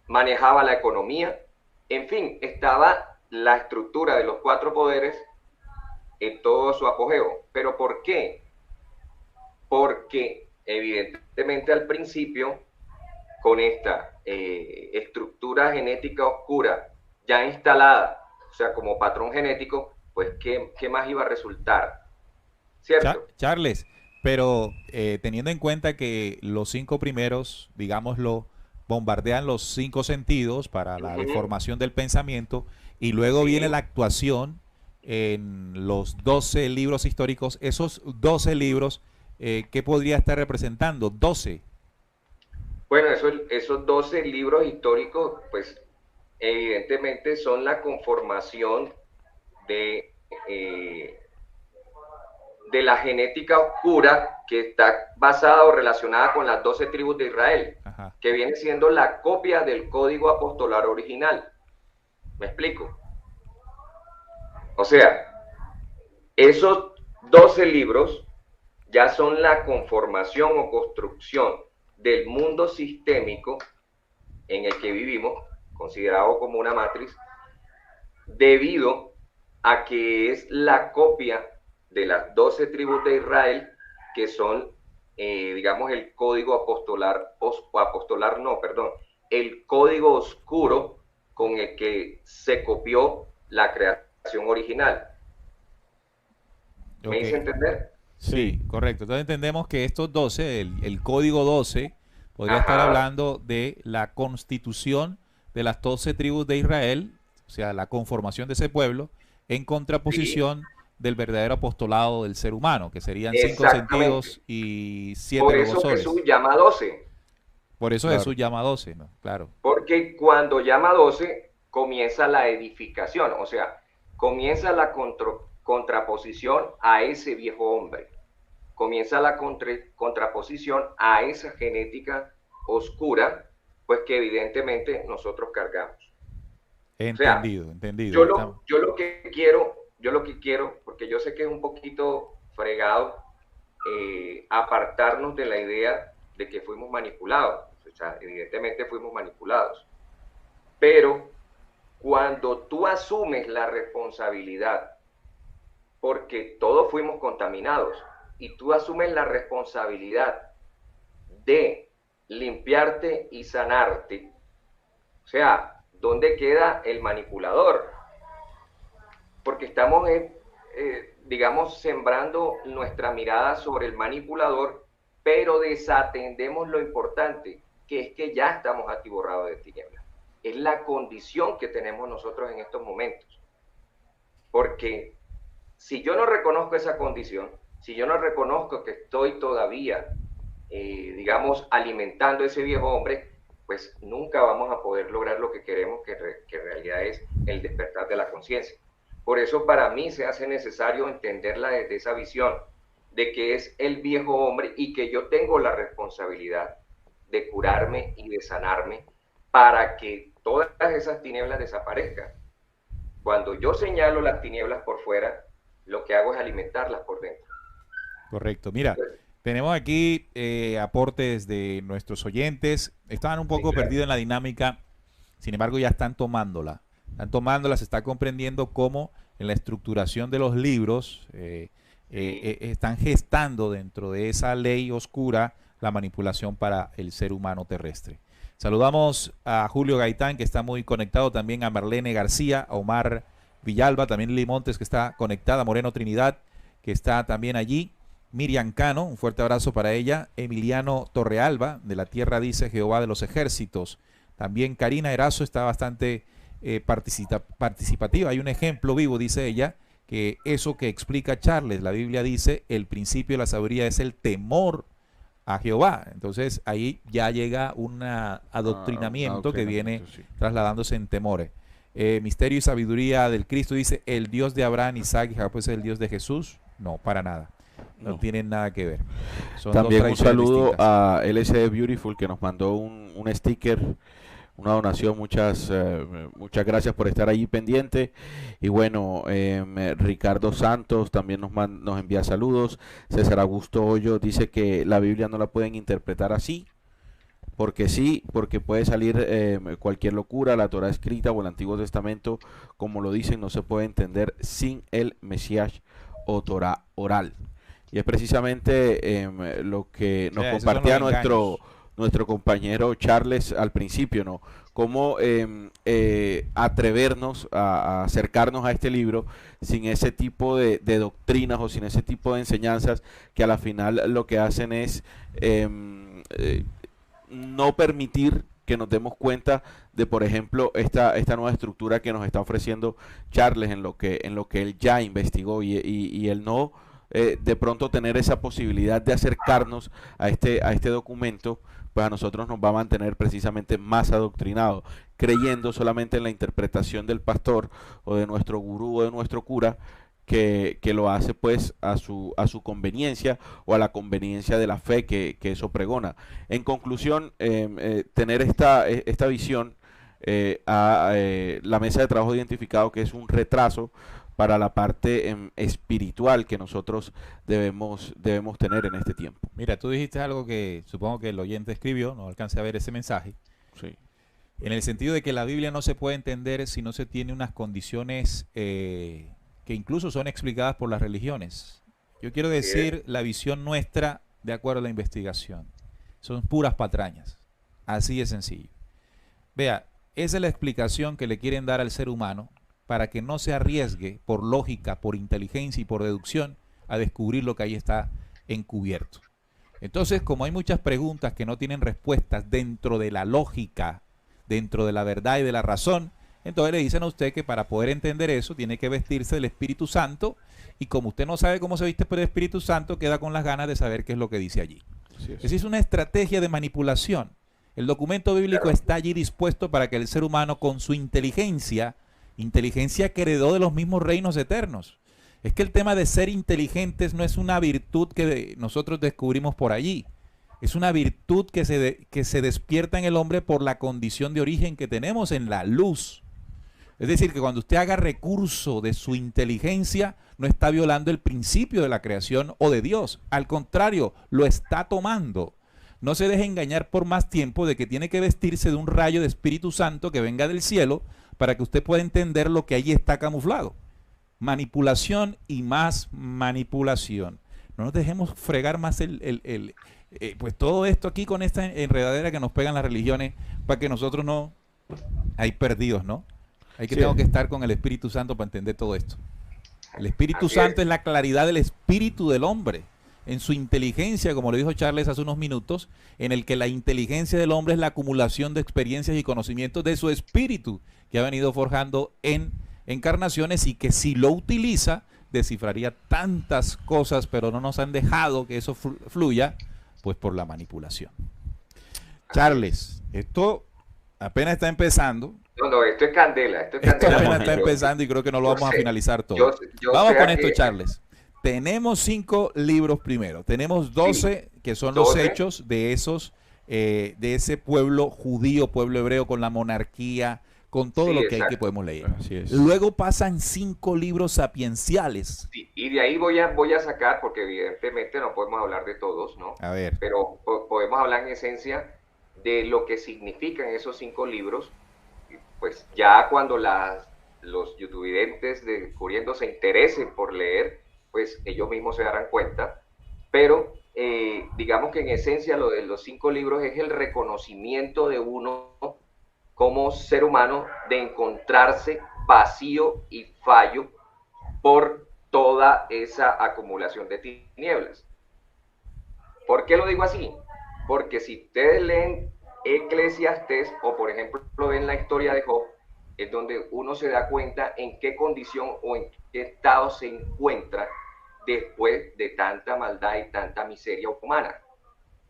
manejaba la economía, en fin, estaba la estructura de los 4 poderes en todo su apogeo. ¿Pero por qué? Porque evidentemente al principio, con esta estructura genética oscura ya instalada, o sea, como patrón genético, pues ¿qué más iba a resultar? ¿Cierto? Charles, pero teniendo en cuenta que los 5 primeros, digámoslo, bombardean los 5 sentidos para la Ujú. deformación del pensamiento y luego Sí. viene la actuación en los 12 libros históricos, esos 12 libros, ¿qué podría estar representando? 12. Bueno, esos 12 libros históricos, pues evidentemente son la conformación de la genética oscura que está basada o relacionada con las 12 tribus de Israel, Ajá. que viene siendo la copia del código apostolar original. ¿Me explico? O sea, esos 12 libros ya son la conformación o construcción del mundo sistémico en el que vivimos, considerado como una matriz, debido a que es la copia de las 12 tribus de Israel, que son, digamos, el código el código oscuro con el que se copió la creación original. ¿Me hice entender? Sí, correcto. Entonces entendemos que estos 12, el código 12, podría estar hablando de la constitución de las 12 tribus de Israel, o sea, la conformación de ese pueblo, en contraposición del verdadero apostolado del ser humano, que serían 5 sentidos y 7 Por eso logosores. Jesús llama 12. Por eso Jesús llama 12, ¿no? Claro. Porque cuando llama 12, comienza la edificación, o sea, comienza la contraposición a ese viejo hombre. Comienza la contraposición a esa genética oscura, pues que evidentemente nosotros cargamos. Entendido, o sea, entendido. Yo lo que quiero, porque yo sé que es un poquito fregado, apartarnos de la idea de que fuimos manipulados. O sea, evidentemente fuimos manipulados. Pero cuando tú asumes la responsabilidad, porque todos fuimos contaminados, y tú asumes la responsabilidad de limpiarte y sanarte, o sea, ¿dónde queda el manipulador? Porque estamos, digamos, sembrando nuestra mirada sobre el manipulador, pero desatendemos lo importante, que es que ya estamos atiborrados de tinieblas. Es la condición que tenemos nosotros en estos momentos. Porque si yo no reconozco esa condición, si yo no reconozco que estoy todavía, digamos, alimentando ese viejo hombre, pues nunca vamos a poder lograr lo que queremos, que en realidad es el despertar de la conciencia. Por eso para mí se hace necesario entenderla desde esa visión, de que es el viejo hombre y que yo tengo la responsabilidad de curarme y de sanarme para que todas esas tinieblas desaparezcan. Cuando yo señalo las tinieblas por fuera, lo que hago es alimentarlas por dentro. Correcto. Mira, tenemos aquí aportes de nuestros oyentes. Estaban un poco perdidos en la dinámica, sin embargo ya están tomándola. Se está comprendiendo cómo en la estructuración de los libros están gestando dentro de esa ley oscura la manipulación para el ser humano terrestre. Saludamos a Julio Gaitán, que está muy conectado, también a Marlene García, a Omar Villalba, también Lili Montes, que está conectada, Moreno Trinidad, que está también allí, Miriam Cano, un fuerte abrazo para ella, Emiliano Torrealba, de la tierra dice Jehová de los ejércitos, también Karina Erazo está bastante participativa, hay un ejemplo vivo, dice ella, que eso que explica Charles, la Biblia dice, el principio de la sabiduría es el temor a Jehová. Entonces ahí ya llega un adoctrinamiento que viene trasladándose en temores. Misterio y sabiduría del Cristo dice, el Dios de Abraham, Isaac y Jacob es el Dios de Jesús. No, para nada. No tienen nada que ver. Son también un saludo distintas. A LSD Beautiful, que nos mandó un sticker, una donación. Muchas gracias por estar allí pendiente. Y bueno, Ricardo Santos también nos envía saludos. César Augusto Hoyo dice que la Biblia no la pueden interpretar así, porque puede salir cualquier locura. La Torah escrita o el Antiguo Testamento, como lo dicen, no se puede entender sin el Mesías o Torah oral. Y es precisamente lo que nos compartía nuestro compañero Charles al principio, ¿no? Cómo atrevernos a acercarnos a este libro sin ese tipo de doctrinas o sin ese tipo de enseñanzas que a la final lo que hacen es no permitir que nos demos cuenta de, por ejemplo, esta nueva estructura que nos está ofreciendo Charles en lo que él ya investigó y él no de pronto tener esa posibilidad de acercarnos a este documento, pues a nosotros nos va a mantener precisamente más adoctrinados, creyendo solamente en la interpretación del pastor o de nuestro gurú o de nuestro cura, que lo hace pues a su conveniencia o a la conveniencia de la fe que eso pregona. En conclusión, tener esta visión a la mesa de trabajo identificado, que es un retraso para la parte espiritual que nosotros debemos tener en este tiempo. Mira, tú dijiste algo que supongo que el oyente escribió, no alcancé a ver ese mensaje. Sí. En el sentido de que la Biblia no se puede entender si no se tiene unas condiciones que incluso son explicadas por las religiones. Yo quiero decir la visión nuestra de acuerdo a la investigación. Son puras patrañas. Así de sencillo. Vea, esa es la explicación que le quieren dar al ser humano para que no se arriesgue por lógica, por inteligencia y por deducción a descubrir lo que ahí está encubierto. Entonces, como hay muchas preguntas que no tienen respuestas dentro de la lógica, dentro de la verdad y de la razón, entonces le dicen a usted que para poder entender eso tiene que vestirse del Espíritu Santo, y como usted no sabe cómo se viste por el Espíritu Santo, queda con las ganas de saber qué es lo que dice allí. Esa es una estrategia de manipulación. El documento bíblico está allí dispuesto para que el ser humano, con su inteligencia que heredó de los mismos reinos eternos. Es que el tema de ser inteligentes no es una virtud que nosotros descubrimos por allí. Es una virtud que se despierta en el hombre por la condición de origen que tenemos en la luz. Es decir, que cuando usted haga recurso de su inteligencia, no está violando el principio de la creación o de Dios. Al contrario, lo está tomando. No se deje engañar por más tiempo de que tiene que vestirse de un rayo de Espíritu Santo que venga del cielo para que usted pueda entender lo que allí está camuflado. Manipulación y más manipulación. No nos dejemos fregar más pues todo esto aquí con esta enredadera que nos pegan las religiones para que nosotros no... Hay perdidos, ¿no? Tengo que estar con el Espíritu Santo para entender todo esto. El Espíritu Santo es la claridad del espíritu del hombre, en su inteligencia, como le dijo Charles hace unos minutos, en el que la inteligencia del hombre es la acumulación de experiencias y conocimientos de su espíritu, que ha venido forjando en encarnaciones, y que si lo utiliza, descifraría tantas cosas, pero no nos han dejado que eso fluya, pues por la manipulación. Charles, esto apenas está empezando. No, esto es candela. Esto apenas está empezando y creo que no lo vamos a finalizar todo. Vamos con esto, Charles. Tenemos 5 libros primero. Tenemos 12 que son 12. Los hechos de de ese pueblo judío, pueblo hebreo, con la monarquía, con todo lo que hay que podemos leer. Así es. Luego pasan 5 libros sapienciales. Sí, y de ahí voy a sacar, porque evidentemente no podemos hablar de todos, ¿no? A ver. Pero podemos hablar en esencia de lo que significan esos 5 libros. Pues ya cuando los youtubers de Descubriendo se interesen por leer, pues ellos mismos se darán cuenta. Pero digamos que en esencia lo de los 5 libros es el reconocimiento de uno como ser humano de encontrarse vacío y fallo por toda esa acumulación de tinieblas. ¿Por qué lo digo así? Porque si ustedes leen Eclesiastés, o por ejemplo ven la historia de Job, es donde uno se da cuenta en qué condición o en qué estado se encuentra después de tanta maldad y tanta miseria humana.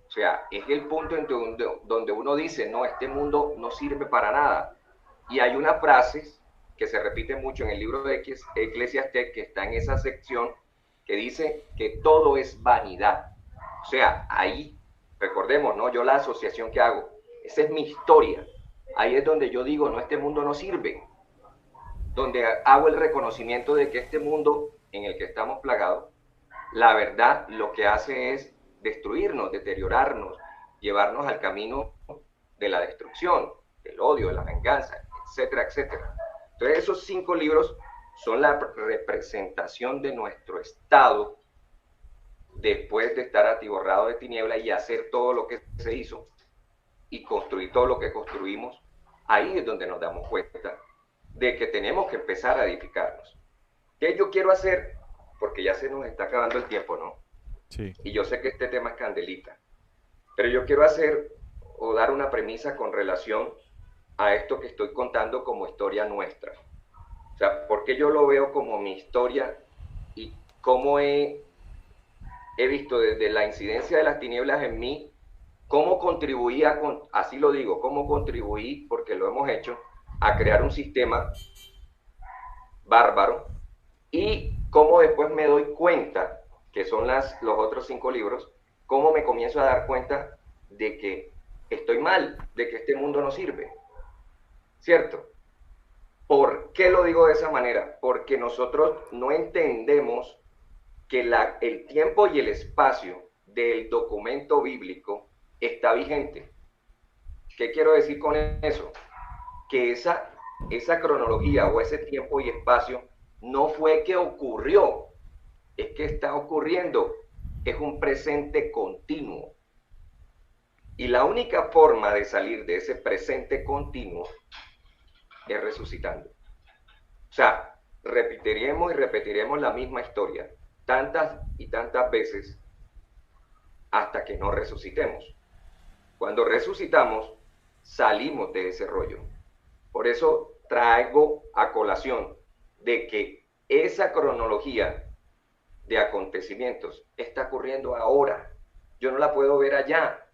O sea, es el punto en donde uno dice, no, este mundo no sirve para nada. Y hay una frase que se repite mucho en el libro de Eclesiastés, que está en esa sección, que dice que todo es vanidad. O sea, ahí, recordemos, ¿no? Yo la asociación que hago, esa es mi historia. Ahí es donde yo digo, no, este mundo no sirve. Donde hago el reconocimiento de que este mundo en el que estamos plagados, la verdad lo que hace es destruirnos, deteriorarnos, llevarnos al camino de la destrucción, del odio, de la venganza, etcétera, etcétera. Entonces esos 5 libros son la representación de nuestro estado después de estar atiborrado de tiniebla y hacer todo lo que se hizo y construir todo lo que construimos. Ahí es donde nos damos cuenta de que tenemos que empezar a edificarnos. ¿Qué yo quiero hacer? Porque ya se nos está acabando el tiempo, ¿no? Sí. Y yo sé que este tema es candelita, pero yo quiero hacer o dar una premisa con relación a esto que estoy contando como historia nuestra. O sea, porque yo lo veo como mi historia y cómo he visto desde la incidencia de las tinieblas en mí, cómo contribuía, así lo digo, cómo contribuí, porque lo hemos hecho, a crear un sistema bárbaro, y cómo después me doy cuenta, que son los otros 5 libros, cómo me comienzo a dar cuenta de que estoy mal, de que este mundo no sirve, ¿cierto? ¿Por qué lo digo de esa manera? Porque nosotros no entendemos que el tiempo y el espacio del documento bíblico está vigente. ¿Qué quiero decir con eso? Que esa cronología o ese tiempo y espacio no fue que ocurrió es que está ocurriendo, es un presente continuo. Y la única forma de salir de ese presente continuo es resucitando. O sea, repetiremos y repetiremos la misma historia tantas y tantas veces hasta que no resucitemos. Cuando resucitamos, salimos de ese rollo. Por eso traigo a colación de que esa cronología de acontecimientos está ocurriendo ahora. Yo no la puedo ver allá.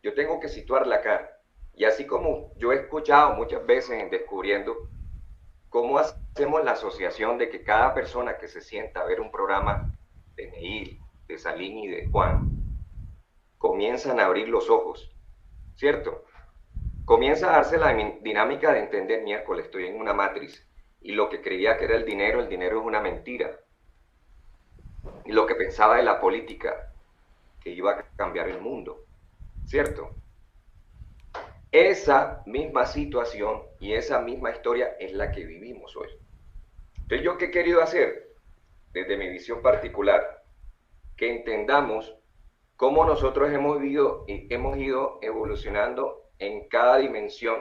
Yo tengo que situarla acá. Y así como yo he escuchado muchas veces en Descubriendo cómo hacemos la asociación de que cada persona que se sienta a ver un programa de Neil, de Salim y de Juan, comienzan a abrir los ojos, ¿cierto? Comienza a darse la dinámica de entender, miércoles, estoy en una matriz, y lo que creía que era el dinero es una mentira. Y lo que pensaba de la política, que iba a cambiar el mundo, ¿cierto? Esa misma situación y esa misma historia es la que vivimos hoy. Entonces, ¿yo qué he querido hacer? Desde mi visión particular, que entendamos cómo nosotros hemos ido evolucionando en cada dimensión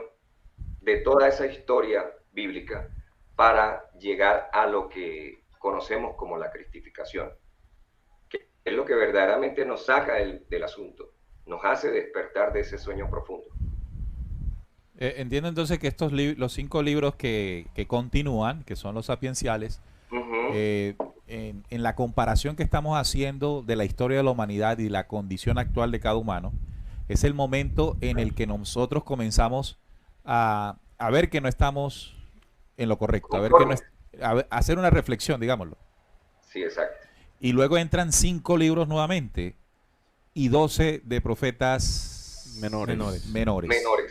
de toda esa historia bíblica para llegar a lo que conocemos como la cristificación, que es lo que verdaderamente nos saca del asunto, nos hace despertar de ese sueño profundo. Entiendo entonces que los 5 libros que continúan, que son los sapienciales, en la comparación que estamos haciendo de la historia de la humanidad y la condición actual de cada humano, es el momento en el que nosotros comenzamos a ver que no estamos en lo correcto, a hacer una reflexión, digámoslo. Sí, exacto. Y luego entran 5 libros nuevamente y 12 de profetas menores. Entonces,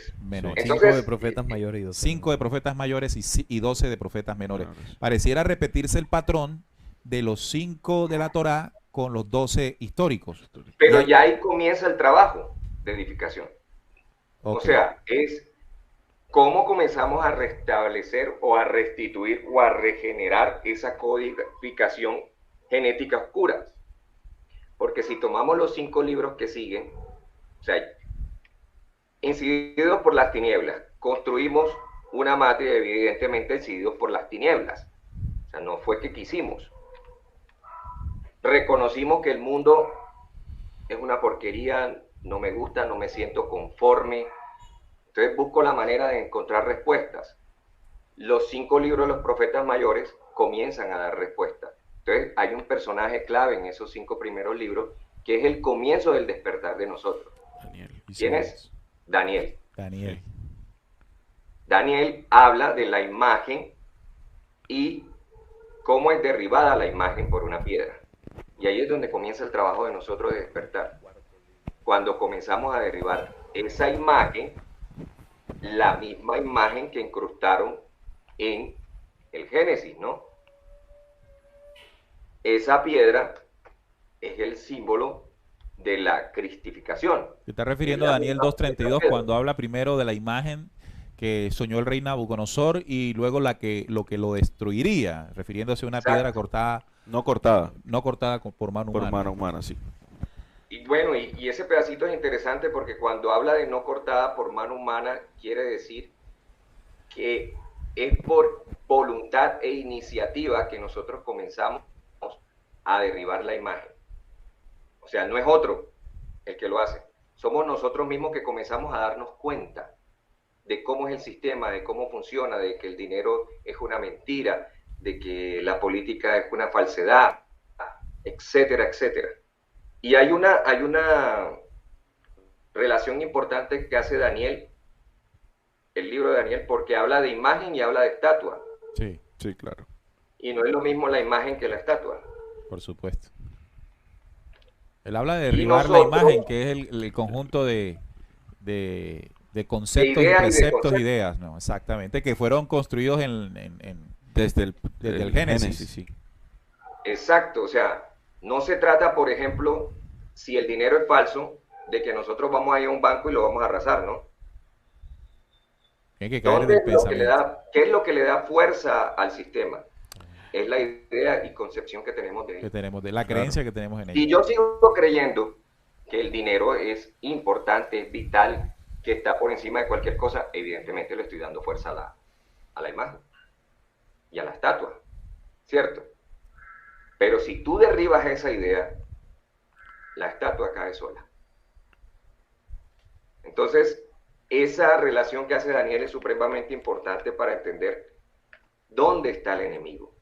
5 de profetas mayores y 12. 5 de profetas mayores y 12 de profetas menores. Pareciera repetirse el patrón de los 5 de la Torá con los 12 históricos. Pero ya ahí comienza el trabajo de edificación. Okay. O sea, es cómo comenzamos a restablecer o a restituir o a regenerar esa codificación genética oscura. Porque si tomamos los 5 libros que siguen, o sea, incididos por las tinieblas, construimos una matriz evidentemente incididos por las tinieblas. O sea, no fue que quisimos. Reconocimos que el mundo es una porquería, no me gusta, no me siento conforme. Entonces busco la manera de encontrar respuestas. Los 5 libros de los profetas mayores comienzan a dar respuestas. Entonces hay un personaje clave en esos 5 primeros libros que es el comienzo del despertar de nosotros. ¿Quién es? Daniel. Daniel habla de la imagen y cómo es derribada la imagen por una piedra. Y ahí es donde comienza el trabajo de nosotros de despertar. Cuando comenzamos a derribar esa imagen, la misma imagen que incrustaron en el Génesis, ¿no? Esa piedra es el símbolo de la cristificación. Se está refiriendo a Daniel 2:32 cuando habla primero de la imagen que soñó el rey Nabucodonosor y luego lo que lo destruiría, refiriéndose a una piedra cortada. No cortada por mano humana. Por mano humana, sí. Y bueno, y ese pedacito es interesante porque cuando habla de no cortada por mano humana, quiere decir que es por voluntad e iniciativa que nosotros comenzamos a derribar la imagen. O sea, no es otro el que lo hace. Somos nosotros mismos que comenzamos a darnos cuenta de cómo es el sistema, de cómo funciona, de que el dinero es una mentira, de que la política es una falsedad, etcétera, etcétera. Y hay una relación importante que hace Daniel, el libro de Daniel, porque habla de imagen y habla de estatua. Sí, sí, claro. Y no es lo mismo la imagen que la estatua. Por supuesto. Él habla de derribar la imagen, que es el conjunto de conceptos, de preceptos, ideas, ¿no? Exactamente, que fueron construidos desde el Génesis. Sí. Exacto, o sea, no se trata, por ejemplo, si el dinero es falso, de que nosotros vamos a ir a un banco y lo vamos a arrasar, ¿no? Hay que caer en el pensamiento. ¿Qué es lo que le da fuerza al sistema? es la idea y concepción que tenemos de Que ellos. tenemos, de la creencia que tenemos en Y ellos. yo sigo creyendo que el dinero es importante, es vital, que está por encima de cualquier cosa. Evidentemente le estoy dando fuerza a la imagen y a la estatua, ¿cierto? Pero si tú derribas esa idea, la estatua cae sola. Entonces, esa relación que hace Daniel es supremamente importante para entender dónde está el enemigo,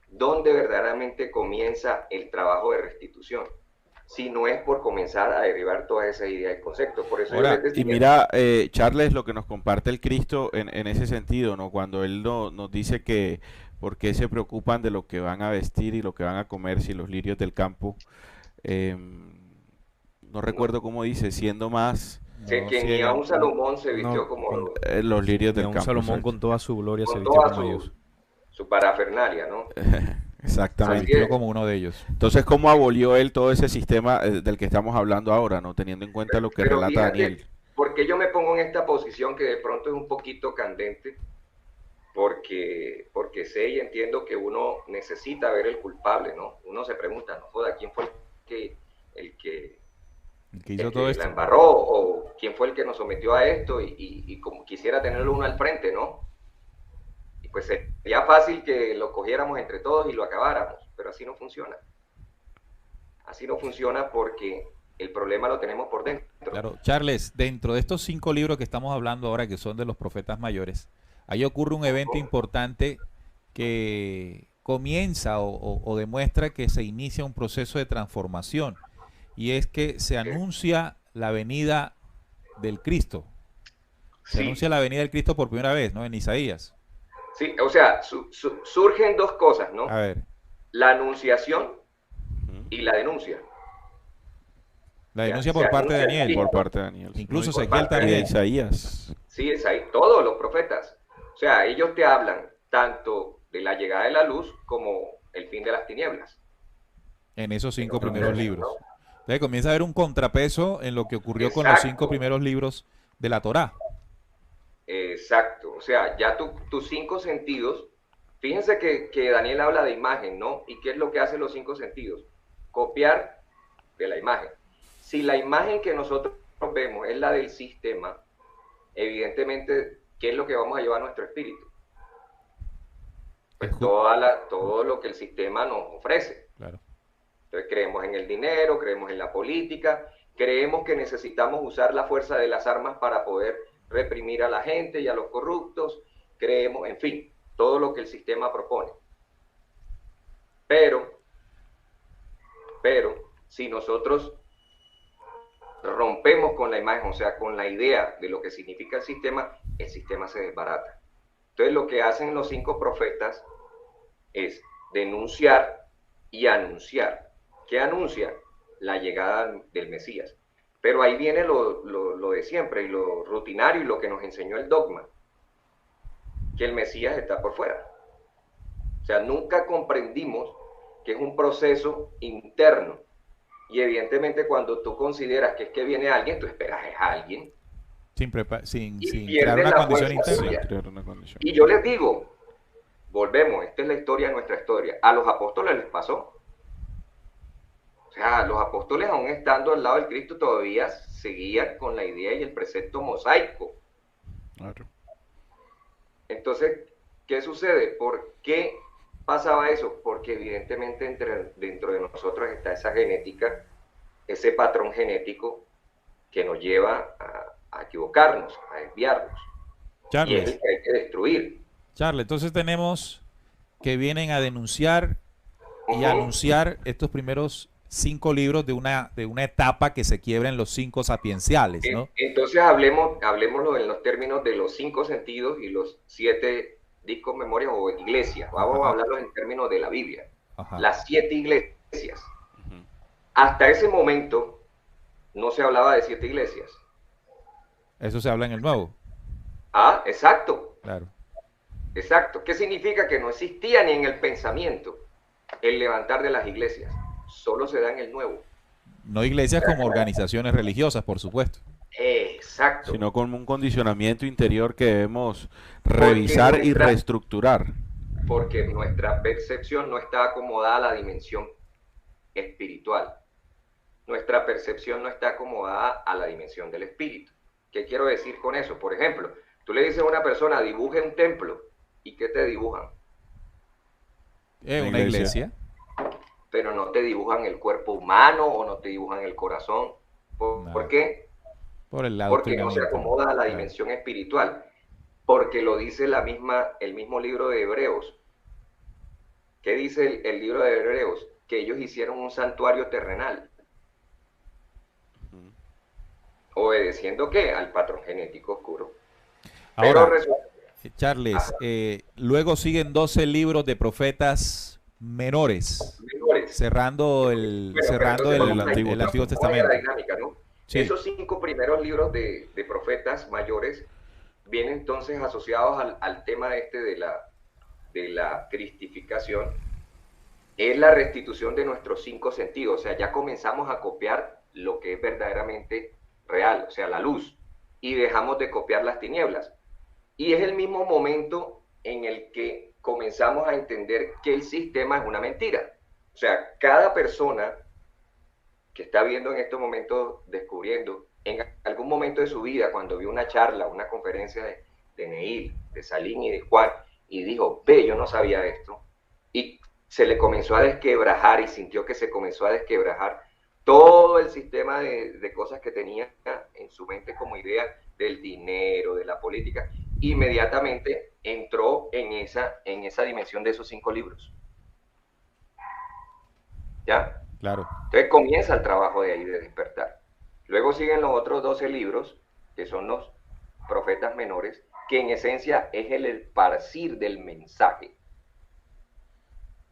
dónde verdaderamente comienza el trabajo de restitución, si no es por comenzar a derribar toda esa idea y conceptos. Por eso Ahora, yo les decía, y mira, Charles, lo que nos comparte el Cristo en ese sentido, ¿no? Cuando él nos dice que por qué se preocupan de lo que van a vestir y lo que van a comer si los lirios del campo, no recuerdo cómo dice, siendo más que ni a un Salomón se vistió no, como los lirios Y del a un campo. Salomón exacto. con toda su gloria se con vistió toda como ellos. su parafernalia, ¿no? Exactamente. Así es. Yo como uno de ellos. Entonces, ¿cómo abolió él todo ese sistema del que estamos hablando ahora, no? Teniendo en cuenta lo que Pero relata fíjate, Daniel. porque yo me pongo en esta posición que de pronto es un poquito candente, porque sé y entiendo que uno necesita ver el culpable, ¿no? Uno se pregunta, no joda, ¿quién fue el que El que hizo todo la esto. embarró? ¿O quién fue el que nos sometió a esto? Y como quisiera tenerlo uno al frente, ¿no? Y pues sería fácil que lo cogiéramos entre todos y lo acabáramos, pero así no funciona. Así no funciona porque el problema lo tenemos por dentro. Claro, Charles, dentro de estos 5 libros que estamos hablando ahora, que son de los profetas mayores, ahí ocurre un evento importante que comienza o demuestra que se inicia un proceso de transformación, y es que se anuncia la venida del Cristo. Se Sí. anuncia la venida del Cristo por primera vez, ¿no? En Isaías. Sí, o sea, surgen dos cosas, ¿no? A ver, La anunciación y la denuncia. la Ya, denuncia se por parte de anuncia Daniel. Por parte de Daniel. Incluso por Ezequiel parte de Y de también. Isaías. Sí, es ahí, todos los profetas. O sea, ellos te hablan tanto de la llegada de la luz como el fin de las tinieblas. En esos 5 primeros Entonces, libros. ¿no? Entonces comienza a haber un contrapeso en lo que ocurrió con los 5 Exacto. primeros libros de la Torá. Exacto. O sea, ya tus 5 sentidos, fíjense que Daniel habla de imagen, ¿no? ¿Y qué es lo que hacen los 5 sentidos? Copiar de la imagen. Si la imagen que nosotros vemos es la del sistema, evidentemente, ¿qué es lo que vamos a llevar a nuestro espíritu? Pues todo lo que el sistema nos ofrece. Claro. Entonces creemos en el dinero, creemos en la política, creemos que necesitamos usar la fuerza de las armas para poder reprimir a la gente y a los corruptos, creemos, en fin, todo lo que el sistema propone. Pero, si nosotros rompemos con la imagen, o sea, con la idea de lo que significa el sistema se desbarata. Entonces lo que hacen los 5 profetas es denunciar y anunciar. ¿Qué anuncia? La llegada del Mesías. Pero ahí viene lo de siempre y lo rutinario y lo que nos enseñó el dogma, que el Mesías está por fuera. O sea, nunca comprendimos que es un proceso interno. Y evidentemente cuando tú consideras que es que viene alguien, tú esperas a alguien. Sin Y crear pierde una la condición fuerza interna. suya. Crear una condición. Y yo les digo, volvemos, esta es la historia de nuestra historia. A los apóstoles les pasó. O sea, los apóstoles, aún estando al lado del Cristo, todavía seguían con la idea y el precepto mosaico. Claro. Entonces, ¿qué sucede? ¿Por qué pasaba eso? Porque evidentemente dentro de nosotros está esa genética, ese patrón genético que nos lleva a equivocarnos, a desviarnos. Y es Charles, el que hay que destruir. Charles, entonces tenemos que vienen a denunciar y a Ujú. anunciar estos primeros 5 libros de una etapa que se quiebra en los 5 sapienciales, ¿no? Entonces hablemoslo en los términos de los 5 sentidos y los 7 discos, memorias o iglesias. Vamos Ajá. a hablarlos en términos de la Biblia. Ajá. Las 7 iglesias. Ujú. Hasta ese momento no se hablaba de 7 iglesias. Eso se habla en el Nuevo, Ah, exacto, claro. exacto. ¿Qué significa? Que no existía ni en el pensamiento el levantar de las iglesias. Solo se da en el Nuevo. No iglesias como organizaciones religiosas, por supuesto. Exacto. Sino con un condicionamiento interior que debemos revisar y nuestra- reestructurar. porque nuestra percepción no está acomodada a la dimensión espiritual. Nuestra percepción no está acomodada a la dimensión del espíritu. ¿Qué quiero decir con eso? Por ejemplo, tú le dices a una persona, dibuje un templo, ¿y qué te dibujan? Una iglesia. Pero no te dibujan el cuerpo humano o no te dibujan el corazón. ¿Por qué? Porque no se acomoda a la dimensión espiritual. Porque lo dice el mismo libro de Hebreos. ¿Qué dice el libro de Hebreos? Que ellos hicieron un santuario terrenal. ¿Obedeciendo qué? Al patrón genético oscuro. Ahora, Charles, luego siguen 12 libros de profetas menores. Cerrando el Antiguo Testamento. La dinámica, ¿no? Sí. Esos 5 primeros libros de profetas mayores vienen entonces asociados al tema de la cristificación. Es la restitución de nuestros 5 sentidos. O sea, ya comenzamos a copiar lo que es verdaderamente real, o sea, la luz, y dejamos de copiar las tinieblas. Y es el mismo momento en el que comenzamos a entender que el sistema es una mentira. O sea, cada persona que está viendo en estos momentos, descubriendo, en algún momento de su vida, cuando vio una charla, una conferencia de Neil, de Salim y de Juan, y dijo, ve, yo no sabía esto, y se le comenzó a desquebrajar y sintió que se comenzó a desquebrajar todo el sistema de cosas que tenía en su mente como idea del dinero, de la política, inmediatamente entró en esa dimensión de esos 5 libros. ¿Ya? Claro. Entonces comienza el trabajo de ahí de despertar. Luego siguen los otros 12 libros, que son los profetas menores, que en esencia es el esparcir del mensaje.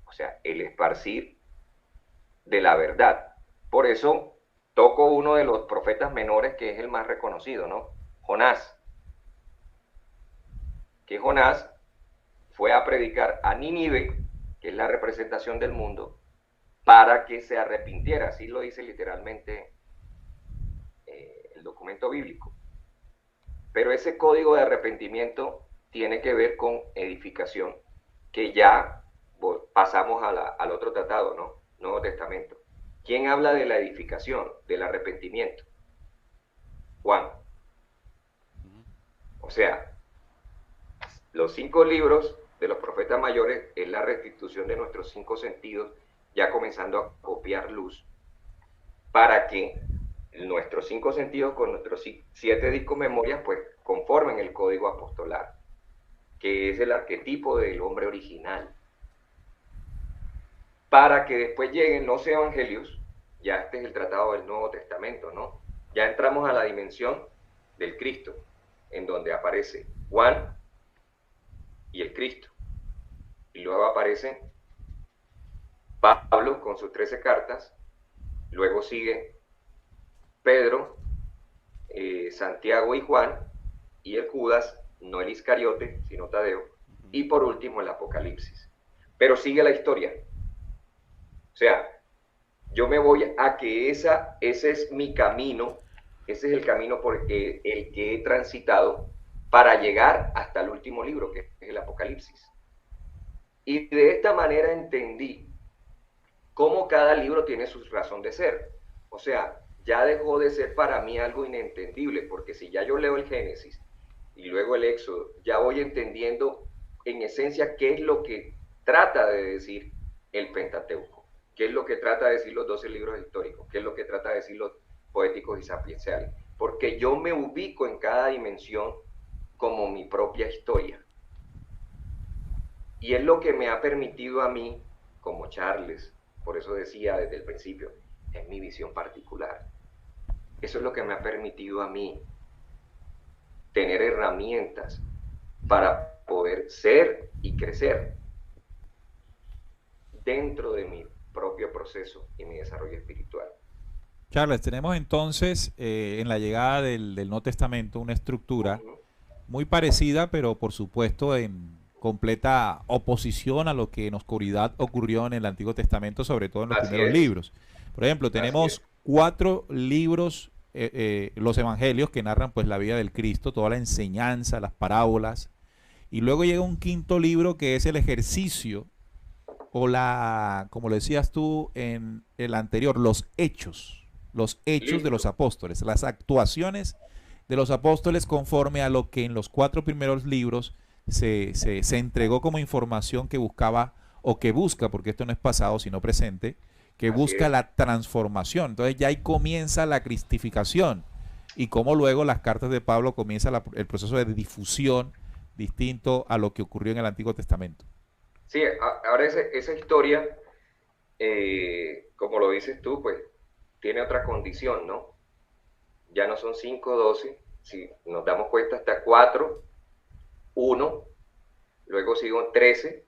O sea, el esparcir de la verdad. Por eso toco uno de los profetas menores que es el más reconocido, ¿no? Jonás. Que Jonás fue a predicar a Nínive, que es la representación del mundo, para que se arrepintiera. Así lo dice literalmente el documento bíblico. Pero ese código de arrepentimiento tiene que ver con edificación, que ya pasamos al otro tratado, ¿no? Nuevo Testamento. ¿Quién habla de la edificación, del arrepentimiento? Juan. O sea, los 5 libros de los profetas mayores es la restitución de nuestros 5 sentidos, ya comenzando a copiar luz, para que nuestros 5 sentidos con nuestros 7 discos memorias pues conformen el código apostolar, que es el arquetipo del hombre original, para que después lleguen los evangelios. Ya este es el tratado del Nuevo Testamento, ¿no? Ya entramos a la dimensión del Cristo, en donde aparece Juan y el Cristo, y luego aparece Pablo con sus 13 cartas, luego sigue Pedro, Santiago y Juan, y el Judas, no el Iscariote, sino Tadeo, y por último el Apocalipsis. Pero sigue la historia. O sea, yo me voy a que ese es mi camino, ese es el camino por el que he transitado para llegar hasta el último libro, que es el Apocalipsis. Y de esta manera entendí cómo cada libro tiene su razón de ser. O sea, ya dejó de ser para mí algo inentendible, porque si ya yo leo el Génesis y luego el Éxodo, ya voy entendiendo en esencia qué es lo que trata de decir el Pentateuco, qué es lo que trata de decir los 12 libros históricos, qué es lo que trata de decir los poéticos y sapienciales, porque yo me ubico en cada dimensión como mi propia historia. Y es lo que me ha permitido a mí, como Charles, por eso decía desde el principio, es mi visión particular. Eso es lo que me ha permitido a mí tener herramientas para poder ser y crecer dentro de mi propio proceso y mi desarrollo espiritual. Charles, tenemos entonces en la llegada del Nuevo Testamento una estructura muy parecida, pero por supuesto en completa oposición a lo que en oscuridad ocurrió en el Antiguo Testamento, sobre todo en los primeros libros. Por ejemplo, tenemos 4 libros, los evangelios, que narran pues la vida del Cristo, toda la enseñanza, las parábolas, Y luego llega un quinto libro que es el ejercicio o como lo decías tú en el anterior, los hechos de los apóstoles, las actuaciones de los apóstoles conforme a lo que en los 4 primeros libros se entregó como información que buscaba o que busca, porque esto no es pasado sino presente, que busca la transformación. Entonces ya ahí comienza la cristificación y cómo luego las cartas de Pablo comienza el proceso de difusión distinto a lo que ocurrió en el Antiguo Testamento. Sí, ahora esa historia, como lo dices tú, pues tiene otra condición, ¿no? Ya no son 5, 12, si nos damos cuenta hasta 4, 1, luego sigo 13,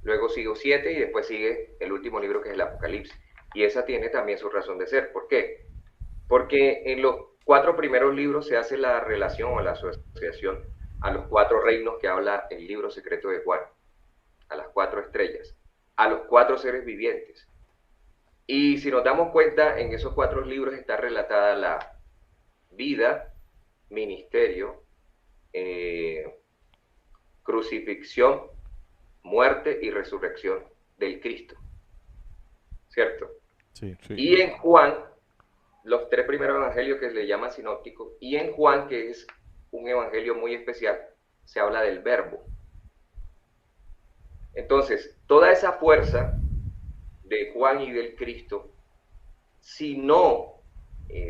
luego sigo 7 y después sigue el último libro que es el Apocalipsis. Y esa tiene también su razón de ser. ¿Por qué? Porque en los 4 primeros libros se hace la relación o la asociación a los 4 reinos que habla el libro secreto de Juan, a las 4 estrellas, a los 4 seres vivientes. Y si nos damos cuenta, en esos 4 libros está relatada la vida, ministerio, crucifixión, muerte y resurrección del Cristo. ¿Cierto? Sí, sí. Y en Juan, los 3 primeros evangelios que se le llaman sinópticos, y en Juan, que es un evangelio muy especial, se habla del verbo. Entonces, toda esa fuerza de Juan y del Cristo, si no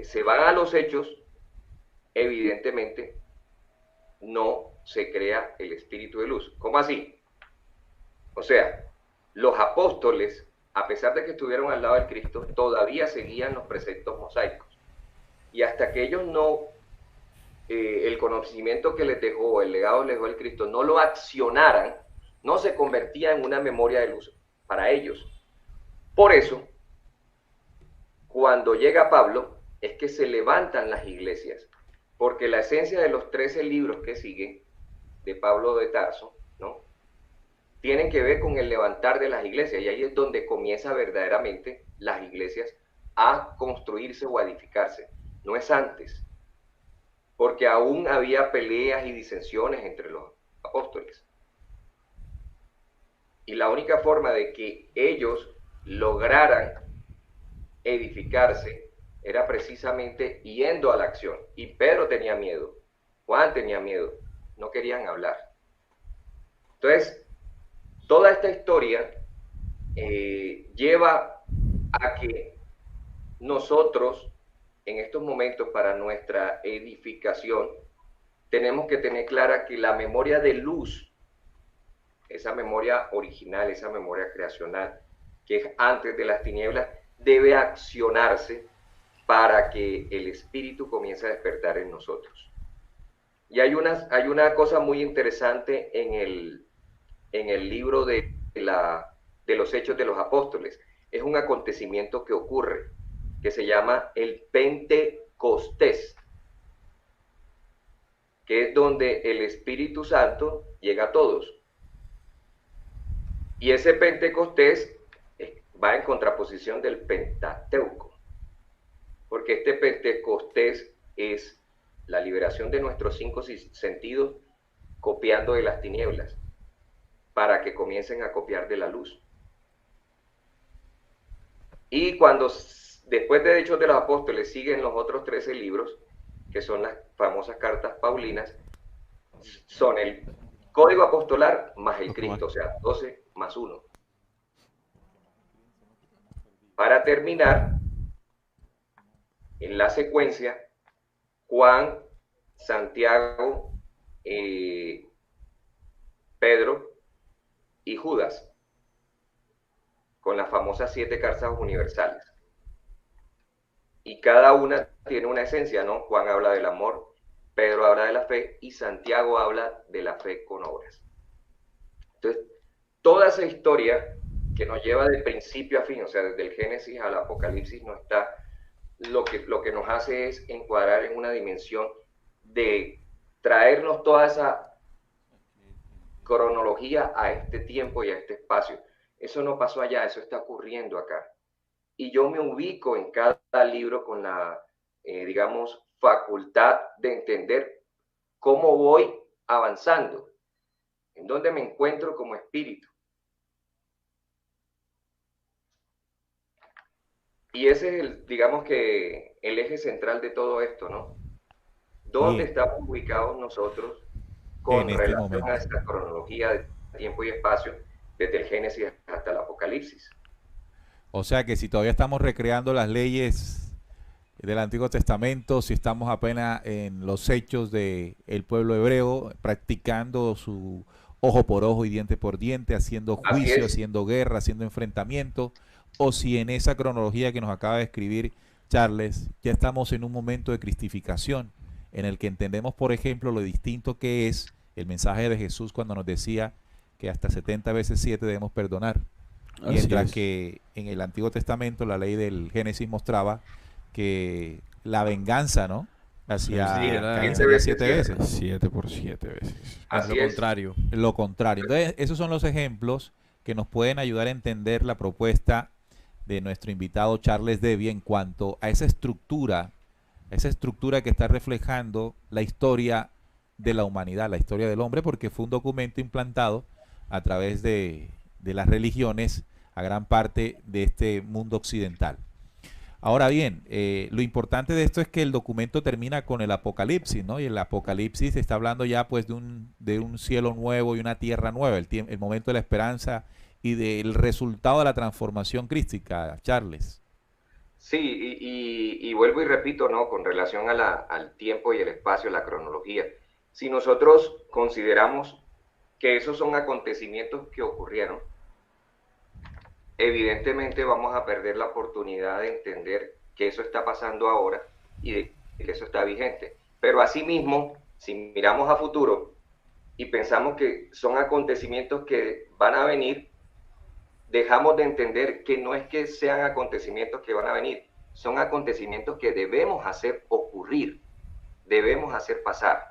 se van a los hechos, evidentemente no se crea el espíritu de luz. ¿Cómo así? O sea, los apóstoles, a pesar de que estuvieron al lado del Cristo, todavía seguían los preceptos mosaicos. Y hasta que ellos no, el conocimiento que les dejó, el legado les dejó el Cristo, no lo accionaran, no se convertía en una memoria de luz para ellos. Por eso, cuando llega Pablo, es que se levantan las iglesias, porque la esencia de los 13 libros que siguen de Pablo de Tarso, ¿no?, tienen que ver con el levantar de las iglesias, y ahí es donde comienza verdaderamente las iglesias a construirse o a edificarse. No es antes, porque aún había peleas y disensiones entre los apóstoles. Y la única forma de que ellos lograran edificarse era precisamente yendo a la acción. Y Pedro tenía miedo, Juan tenía miedo, no querían hablar. Entonces, toda esta historia lleva a que nosotros, en estos momentos, para nuestra edificación, tenemos que tener clara que la memoria de luz, esa memoria original, esa memoria creacional, que es antes de las tinieblas, debe accionarse para que el espíritu comience a despertar en nosotros. Y hay una cosa muy interesante en el libro de los Hechos de los Apóstoles. Es un acontecimiento que ocurre, que se llama el Pentecostés, que es donde el Espíritu Santo llega a todos. Y ese Pentecostés va en contraposición del Pentateuco, porque este Pentecostés es la liberación de nuestros 5 sentidos copiando de las tinieblas para que comiencen a copiar de la luz. Y cuando después de Hechos de los Apóstoles siguen los otros 13 libros, que son las famosas cartas paulinas, son el código apostolar más el Cristo, o sea, 12 más 1. Para terminar, en la secuencia, Juan, Santiago, Pedro y Judas, con las famosas 7 cartas universales. Y cada una tiene una esencia, ¿no? Juan habla del amor, Pedro habla de la fe y Santiago habla de la fe con obras. Entonces, toda esa historia que nos lleva de principio a fin, o sea, desde el Génesis al Apocalipsis, no está, lo que nos hace es encuadrar en una dimensión de traernos toda esa cronología a este tiempo y a este espacio. Eso no pasó allá, eso está ocurriendo acá. Y yo me ubico en cada libro con la, digamos, facultad de entender cómo voy avanzando. ¿En dónde me encuentro como espíritu? Y ese es digamos que el eje central de todo esto, ¿no? ¿Dónde Bien, estamos ubicados nosotros en con este relación a momento. esta cronología de tiempo y espacio desde el Génesis hasta el Apocalipsis? O sea que si todavía estamos recreando las leyes del Antiguo Testamento, si estamos apenas en los hechos del pueblo hebreo, practicando su ojo por ojo y diente por diente, haciendo Así juicio, es. haciendo guerra, haciendo enfrentamiento, o si en esa cronología que nos acaba de escribir Charles, ya estamos en un momento de cristificación, en el que entendemos, por ejemplo, lo distinto que es el mensaje de Jesús cuando nos decía que hasta 70 veces 7 debemos perdonar. Así Mientras es. que en el Antiguo Testamento la ley del Génesis mostraba que la venganza, ¿no? Sí, Hacia sí, Caín era 7 sería veces 7 7. veces. 7 por 7 veces. Así Lo es. contrario. Lo contrario. Entonces, esos son los ejemplos que nos pueden ayudar a entender la propuesta de nuestro invitado Charles Debbie en cuanto a esa estructura que está reflejando la historia de la humanidad, la historia del hombre, porque fue un documento implantado a través de las religiones a gran parte de este mundo occidental. Ahora bien, lo importante de esto es que el documento termina con el Apocalipsis, ¿no? Y el Apocalipsis está hablando ya pues de un cielo nuevo y una tierra nueva, el momento de la esperanza y del resultado de la transformación crística, Charles. Sí, y vuelvo y repito, ¿no? Con relación al tiempo y el espacio, la cronología. Si nosotros consideramos que esos son acontecimientos que ocurrieron, evidentemente vamos a perder la oportunidad de entender que eso está pasando ahora y de que eso está vigente. Pero asimismo, si miramos a futuro y pensamos que son acontecimientos que van a venir, dejamos de entender que no es que sean acontecimientos que van a venir, son acontecimientos que debemos hacer ocurrir, debemos hacer pasar.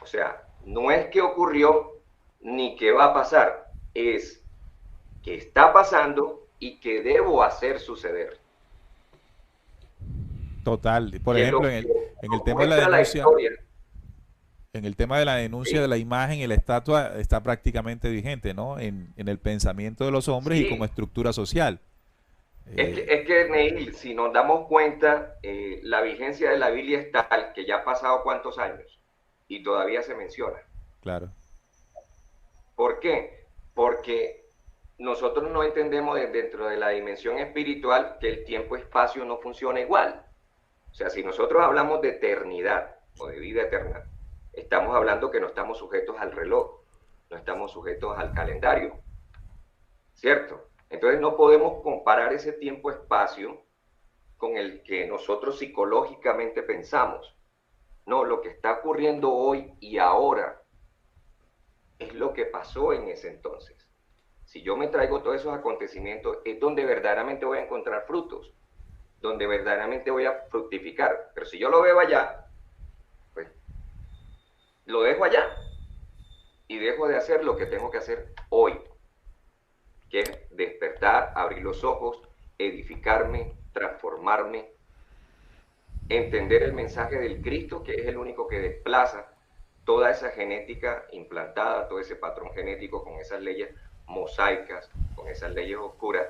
O sea, no es que ocurrió ni que va a pasar, es que está pasando y que debo hacer suceder. Total. Por Que ejemplo, lo que en el tema de la muestra la denuncia, historia, en el tema de la denuncia de ¿sí? la imagen y la estatua está prácticamente vigente, ¿no? En el pensamiento de los hombres y como Sí. estructura social. Es que Neil, si nos damos cuenta, la vigencia de la Biblia es tal que ya ha pasado cuántos años y todavía se menciona. Claro. ¿Por qué? Porque nosotros no entendemos dentro de la dimensión espiritual que el tiempo-espacio no funciona igual. O sea, si nosotros hablamos de eternidad o de vida eterna, estamos hablando que no estamos sujetos al reloj, no estamos sujetos al calendario, ¿cierto? Entonces no podemos comparar ese tiempo-espacio con el que nosotros psicológicamente pensamos. No, lo que está ocurriendo hoy y ahora es lo que pasó en ese entonces. Si yo me traigo todos esos acontecimientos, es donde verdaderamente voy a encontrar frutos, donde verdaderamente voy a fructificar. Pero si yo lo veo allá, pues lo dejo allá y dejo de hacer lo que tengo que hacer hoy, que es despertar, abrir los ojos, edificarme, transformarme, entender el mensaje del Cristo, que es el único que desplaza toda esa genética implantada, todo ese patrón genético con esas leyes mosaicas, con esas leyes oscuras,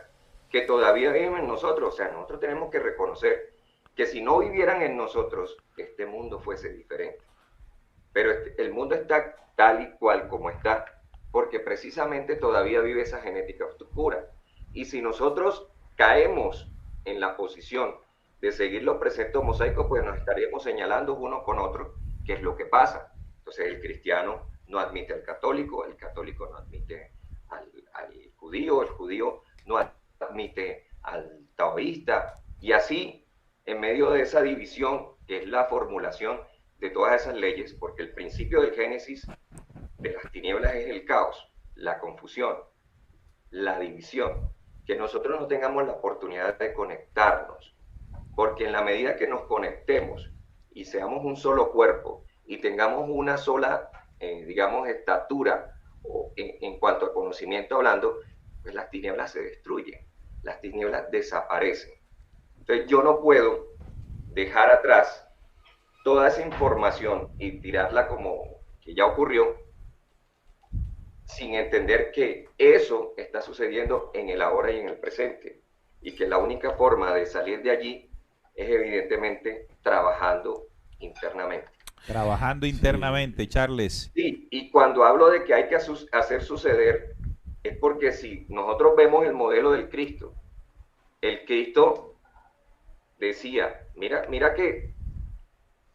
que todavía viven en nosotros. O sea, nosotros tenemos que reconocer que si no vivieran en nosotros, este mundo fuese diferente. Pero el mundo está tal y cual como está, porque precisamente todavía vive esa genética oscura. Y si nosotros caemos en la posición de seguir los preceptos mosaicos, pues nos estaríamos señalando uno con otro qué es lo que pasa. Entonces el cristiano no admite al católico, el católico no admite al judío, el judío no admite al taoísta, y así, en medio de esa división, que es la formulación de todas esas leyes, porque el principio del Génesis de las tinieblas es el caos, la confusión, la división, que nosotros no tengamos la oportunidad de conectarnos, porque en la medida que nos conectemos y seamos un solo cuerpo y tengamos una sola, digamos, estatura en cuanto a conocimiento hablando, pues las tinieblas se destruyen, las tinieblas desaparecen. Entonces yo no puedo dejar atrás toda esa información y tirarla como que ya ocurrió, sin entender que eso está sucediendo en el ahora y en el presente, y que la única forma de salir de allí es evidentemente trabajando internamente. Trabajando internamente, Charles. Sí, y cuando hablo de que hay que hacer suceder, es porque si nosotros vemos el modelo del Cristo, el Cristo decía, mira que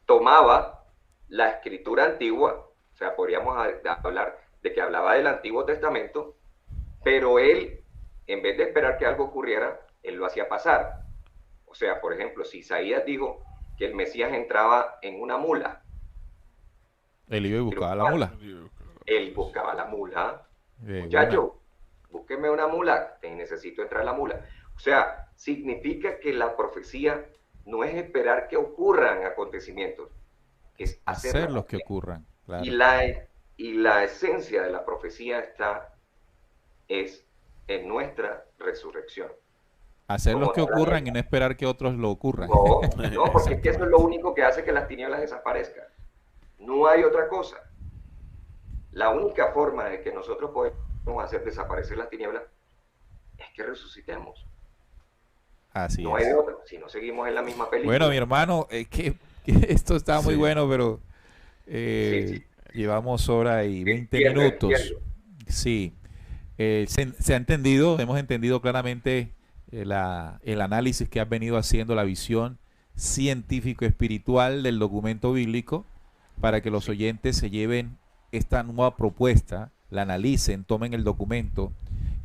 tomaba la escritura antigua, o sea, podríamos hablar de que hablaba del Antiguo Testamento, pero él, en vez de esperar que algo ocurriera, él lo hacía pasar. O sea, por ejemplo, si Isaías dijo que el Mesías entraba en una mula, Él iba y buscaba la mula. él buscaba la mula. Muchacho, búsqueme una mula, necesito entrar en la mula. O sea, significa que la profecía no es esperar que ocurran acontecimientos, es hacerlos que ocurran. Claro. Y la esencia de la profecía es en nuestra resurrección. Hacerlos que ocurran y no esperar que otros lo ocurran. No, porque es que eso es lo único que hace que las tinieblas desaparezcan. No hay otra cosa. La única forma de que nosotros podemos hacer desaparecer las tinieblas es que resucitemos. Así no es. hay de otra, si no seguimos en la misma película. Bueno, mi hermano, que esto está muy bueno, pero llevamos hora y 20 minutos. Entiendo. Sí, se ha entendido, hemos entendido claramente el análisis que has venido haciendo, la visión científico-espiritual del documento bíblico, para que los oyentes se lleven esta nueva propuesta, la analicen, tomen el documento,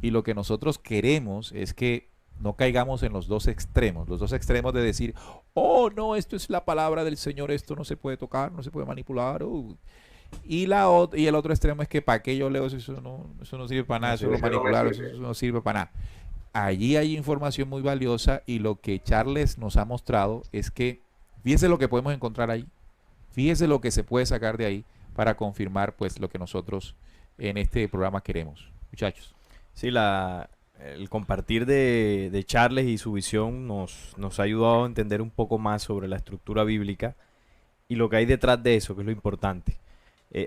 y lo que nosotros queremos es que no caigamos en los dos extremos de decir, oh no, esto es la palabra del Señor, esto no se puede tocar, no se puede manipular, y el otro extremo es que para qué yo leo eso no sirve para nada, eso lo manipular, eso no sirve para nada. Allí hay información muy valiosa, y lo que Charles nos ha mostrado es que fíjese lo que podemos encontrar ahí, fíjese lo que se puede sacar de ahí para confirmar pues lo que nosotros en este programa queremos. Muchachos. Sí, el compartir de Charles y su visión nos ha ayudado a entender un poco más sobre la estructura bíblica y lo que hay detrás de eso, que es lo importante.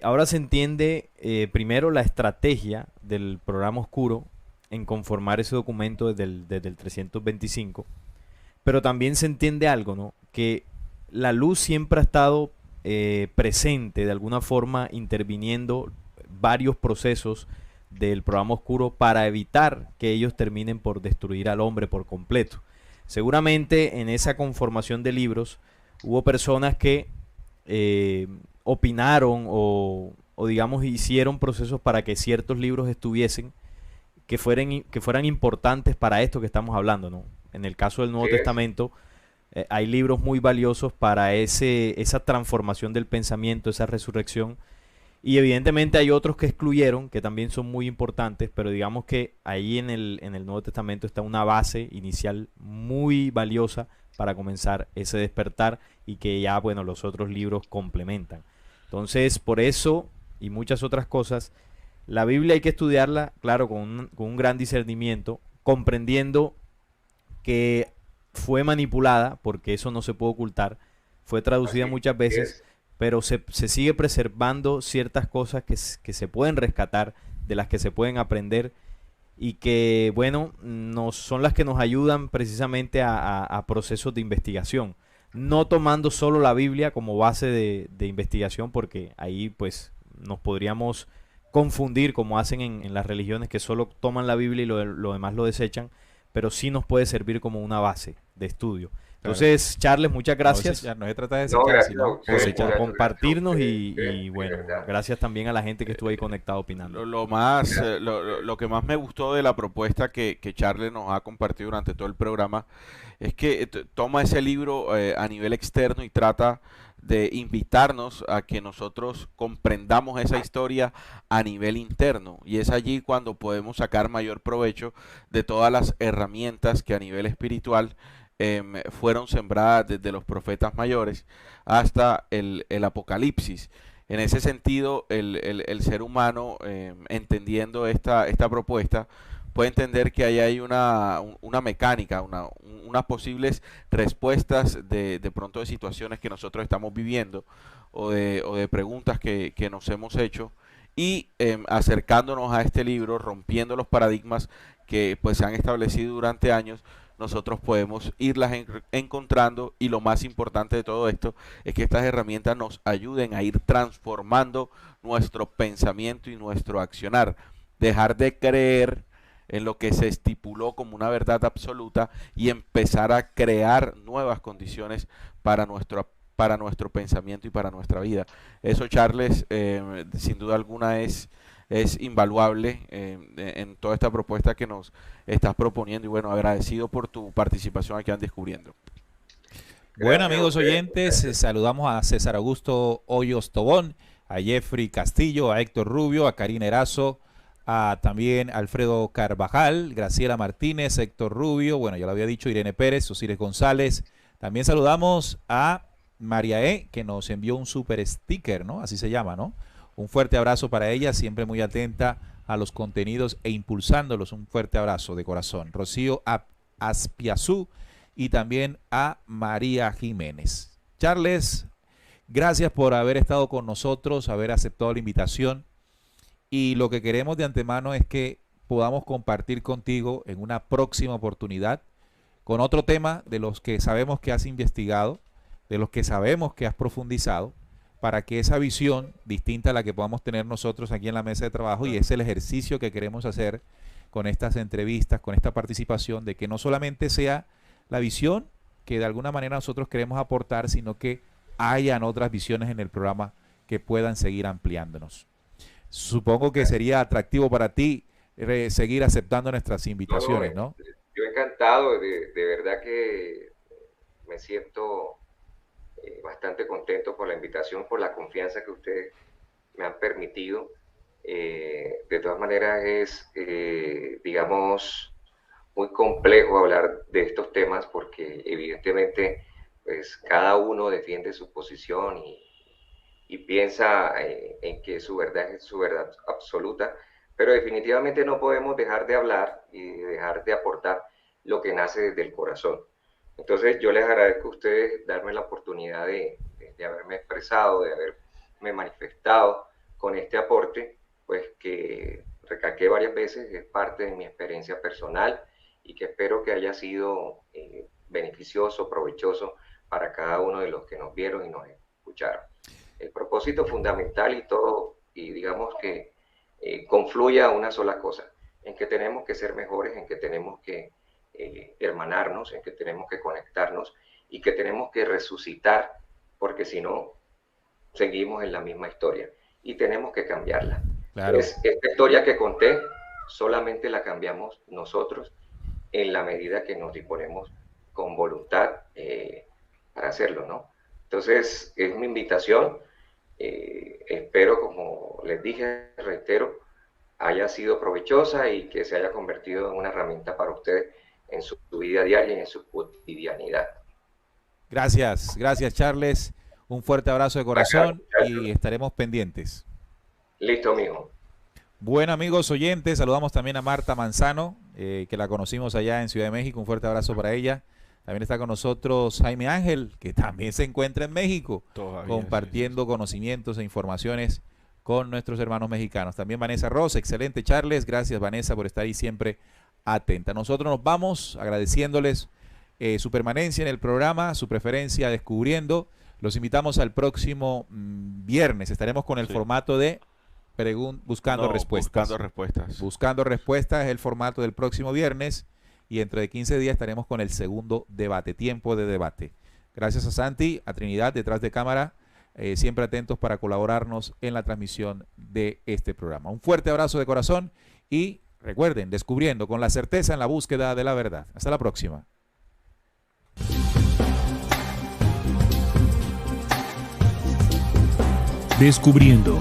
Ahora se entiende primero la estrategia del programa oscuro en conformar ese documento desde el 325, pero también se entiende algo, ¿no? Que la luz siempre ha estado presente, de alguna forma interviniendo varios procesos del programa oscuro para evitar que ellos terminen por destruir al hombre por completo. Seguramente en esa conformación de libros hubo personas que opinaron o digamos hicieron procesos para que ciertos libros estuviesen que fueran importantes para esto que estamos hablando, ¿no? En el caso del Nuevo Testamento hay libros muy valiosos para esa transformación del pensamiento, esa resurrección. Y evidentemente hay otros que excluyeron, que también son muy importantes, pero digamos que ahí en el Nuevo Testamento está una base inicial muy valiosa para comenzar ese despertar, y que ya, bueno, los otros libros complementan. Entonces, por eso y muchas otras cosas, la Biblia hay que estudiarla, claro, con un gran discernimiento, comprendiendo que fue manipulada, porque eso no se puede ocultar, fue traducida muchas veces, pero se sigue preservando ciertas cosas que se pueden rescatar, de las que se pueden aprender, y que, bueno, son las que nos ayudan precisamente a procesos de investigación. No tomando solo la Biblia como base de investigación, porque ahí pues nos podríamos confundir, como hacen en las religiones, que solo toman la Biblia y lo demás lo desechan, pero sí nos puede servir como una base de estudio. Entonces, Charles, muchas gracias. No se trata de desechar, sino por compartirnos y bueno, gracias también a la gente que estuvo ahí conectada opinando. Lo que más me gustó de la propuesta que Charles nos ha compartido durante todo el programa es que toma ese libro a nivel externo y trata de invitarnos a que nosotros comprendamos esa historia a nivel interno, y es allí cuando podemos sacar mayor provecho de todas las herramientas que a nivel espiritual fueron sembradas desde los profetas mayores hasta el Apocalipsis. En ese sentido, el ser humano, entendiendo esta propuesta, puede entender que ahí hay una mecánica, unas posibles respuestas de pronto de situaciones que nosotros estamos viviendo, o de preguntas que nos hemos hecho, y acercándonos a este libro, rompiendo los paradigmas que pues se han establecido durante años, nosotros podemos irlas encontrando, y lo más importante de todo esto es que estas herramientas nos ayuden a ir transformando nuestro pensamiento y nuestro accionar, dejar de creer en lo que se estipuló como una verdad absoluta y empezar a crear nuevas condiciones para nuestro pensamiento y para nuestra vida. Eso, Charles, sin duda alguna es invaluable en toda esta propuesta que nos estás proponiendo, y bueno, agradecido por tu participación aquí en Descubriendo. Bueno, amigos oyentes, saludamos a César Augusto Hoyos Tobón, a Jeffrey Castillo, a Héctor Rubio, a Karina Erazo, a también Alfredo Carvajal, Graciela Martínez, Héctor Rubio, bueno, ya lo había dicho, Irene Pérez, Osiris González. También saludamos a María E, que nos envió un super sticker, ¿no? Así se llama, ¿no? Un fuerte abrazo para ella, siempre muy atenta a los contenidos e impulsándolos. Un fuerte abrazo de corazón. Rocío Aspiazú y también a María Jiménez. Charles, gracias por haber estado con nosotros, haber aceptado la invitación. Y lo que queremos de antemano es que podamos compartir contigo en una próxima oportunidad con otro tema de los que sabemos que has investigado, de los que sabemos que has profundizado, para que esa visión distinta a la que podamos tener nosotros aquí en la mesa de trabajo, y es el ejercicio que queremos hacer con estas entrevistas, con esta participación, de que no solamente sea la visión que de alguna manera nosotros queremos aportar, sino que hayan otras visiones en el programa que puedan seguir ampliándonos. Supongo que sería atractivo para ti seguir aceptando nuestras invitaciones, ¿no? Yo encantado, de verdad que me siento bastante contento por la invitación, por la confianza que ustedes me han permitido. De todas maneras es, digamos, muy complejo hablar de estos temas porque evidentemente pues cada uno defiende su posición y piensa en que su verdad es su verdad absoluta, pero definitivamente no podemos dejar de hablar y dejar de aportar lo que nace desde el corazón. Entonces yo les agradezco a ustedes darme la oportunidad de haberme expresado, de haberme manifestado con este aporte, pues que recalqué varias veces, es parte de mi experiencia personal y que espero que haya sido beneficioso, provechoso para cada uno de los que nos vieron y nos escucharon. El propósito fundamental y todo, y digamos que confluye a una sola cosa, en que tenemos que ser mejores, en que tenemos que hermanarnos, en que tenemos que conectarnos y que tenemos que resucitar, porque si no, seguimos en la misma historia y tenemos que cambiarla. Claro. Esta historia que conté solamente la cambiamos nosotros en la medida que nos disponemos con voluntad para hacerlo, ¿no? Entonces, es mi invitación. Espero, como les dije, reitero, haya sido provechosa y que se haya convertido en una herramienta para ustedes en su vida diaria y en su cotidianidad. Gracias, gracias Charles. Un fuerte abrazo de corazón y estaremos pendientes. Listo, mijo. Bueno, amigos oyentes, saludamos también a Marta Manzano, que la conocimos allá en Ciudad de México. Un fuerte abrazo para ella. También está con nosotros Jaime Ángel, que también se encuentra en México, compartiendo conocimientos e informaciones con nuestros hermanos mexicanos. También Vanessa Ross, excelente Charles, gracias Vanessa por estar ahí siempre atenta. Nosotros nos vamos agradeciéndoles su permanencia en el programa, su preferencia Descubriendo. Los invitamos al próximo viernes, estaremos con el formato de Buscando Respuestas. Buscando Respuestas es el formato del próximo viernes. Y dentro de 15 días estaremos con el segundo debate, tiempo de debate. Gracias a Santi, a Trinidad detrás de cámara, siempre atentos para colaborarnos en la transmisión de este programa. Un fuerte abrazo de corazón y recuerden, Descubriendo con la certeza en la búsqueda de la verdad. Hasta la próxima. Descubriendo.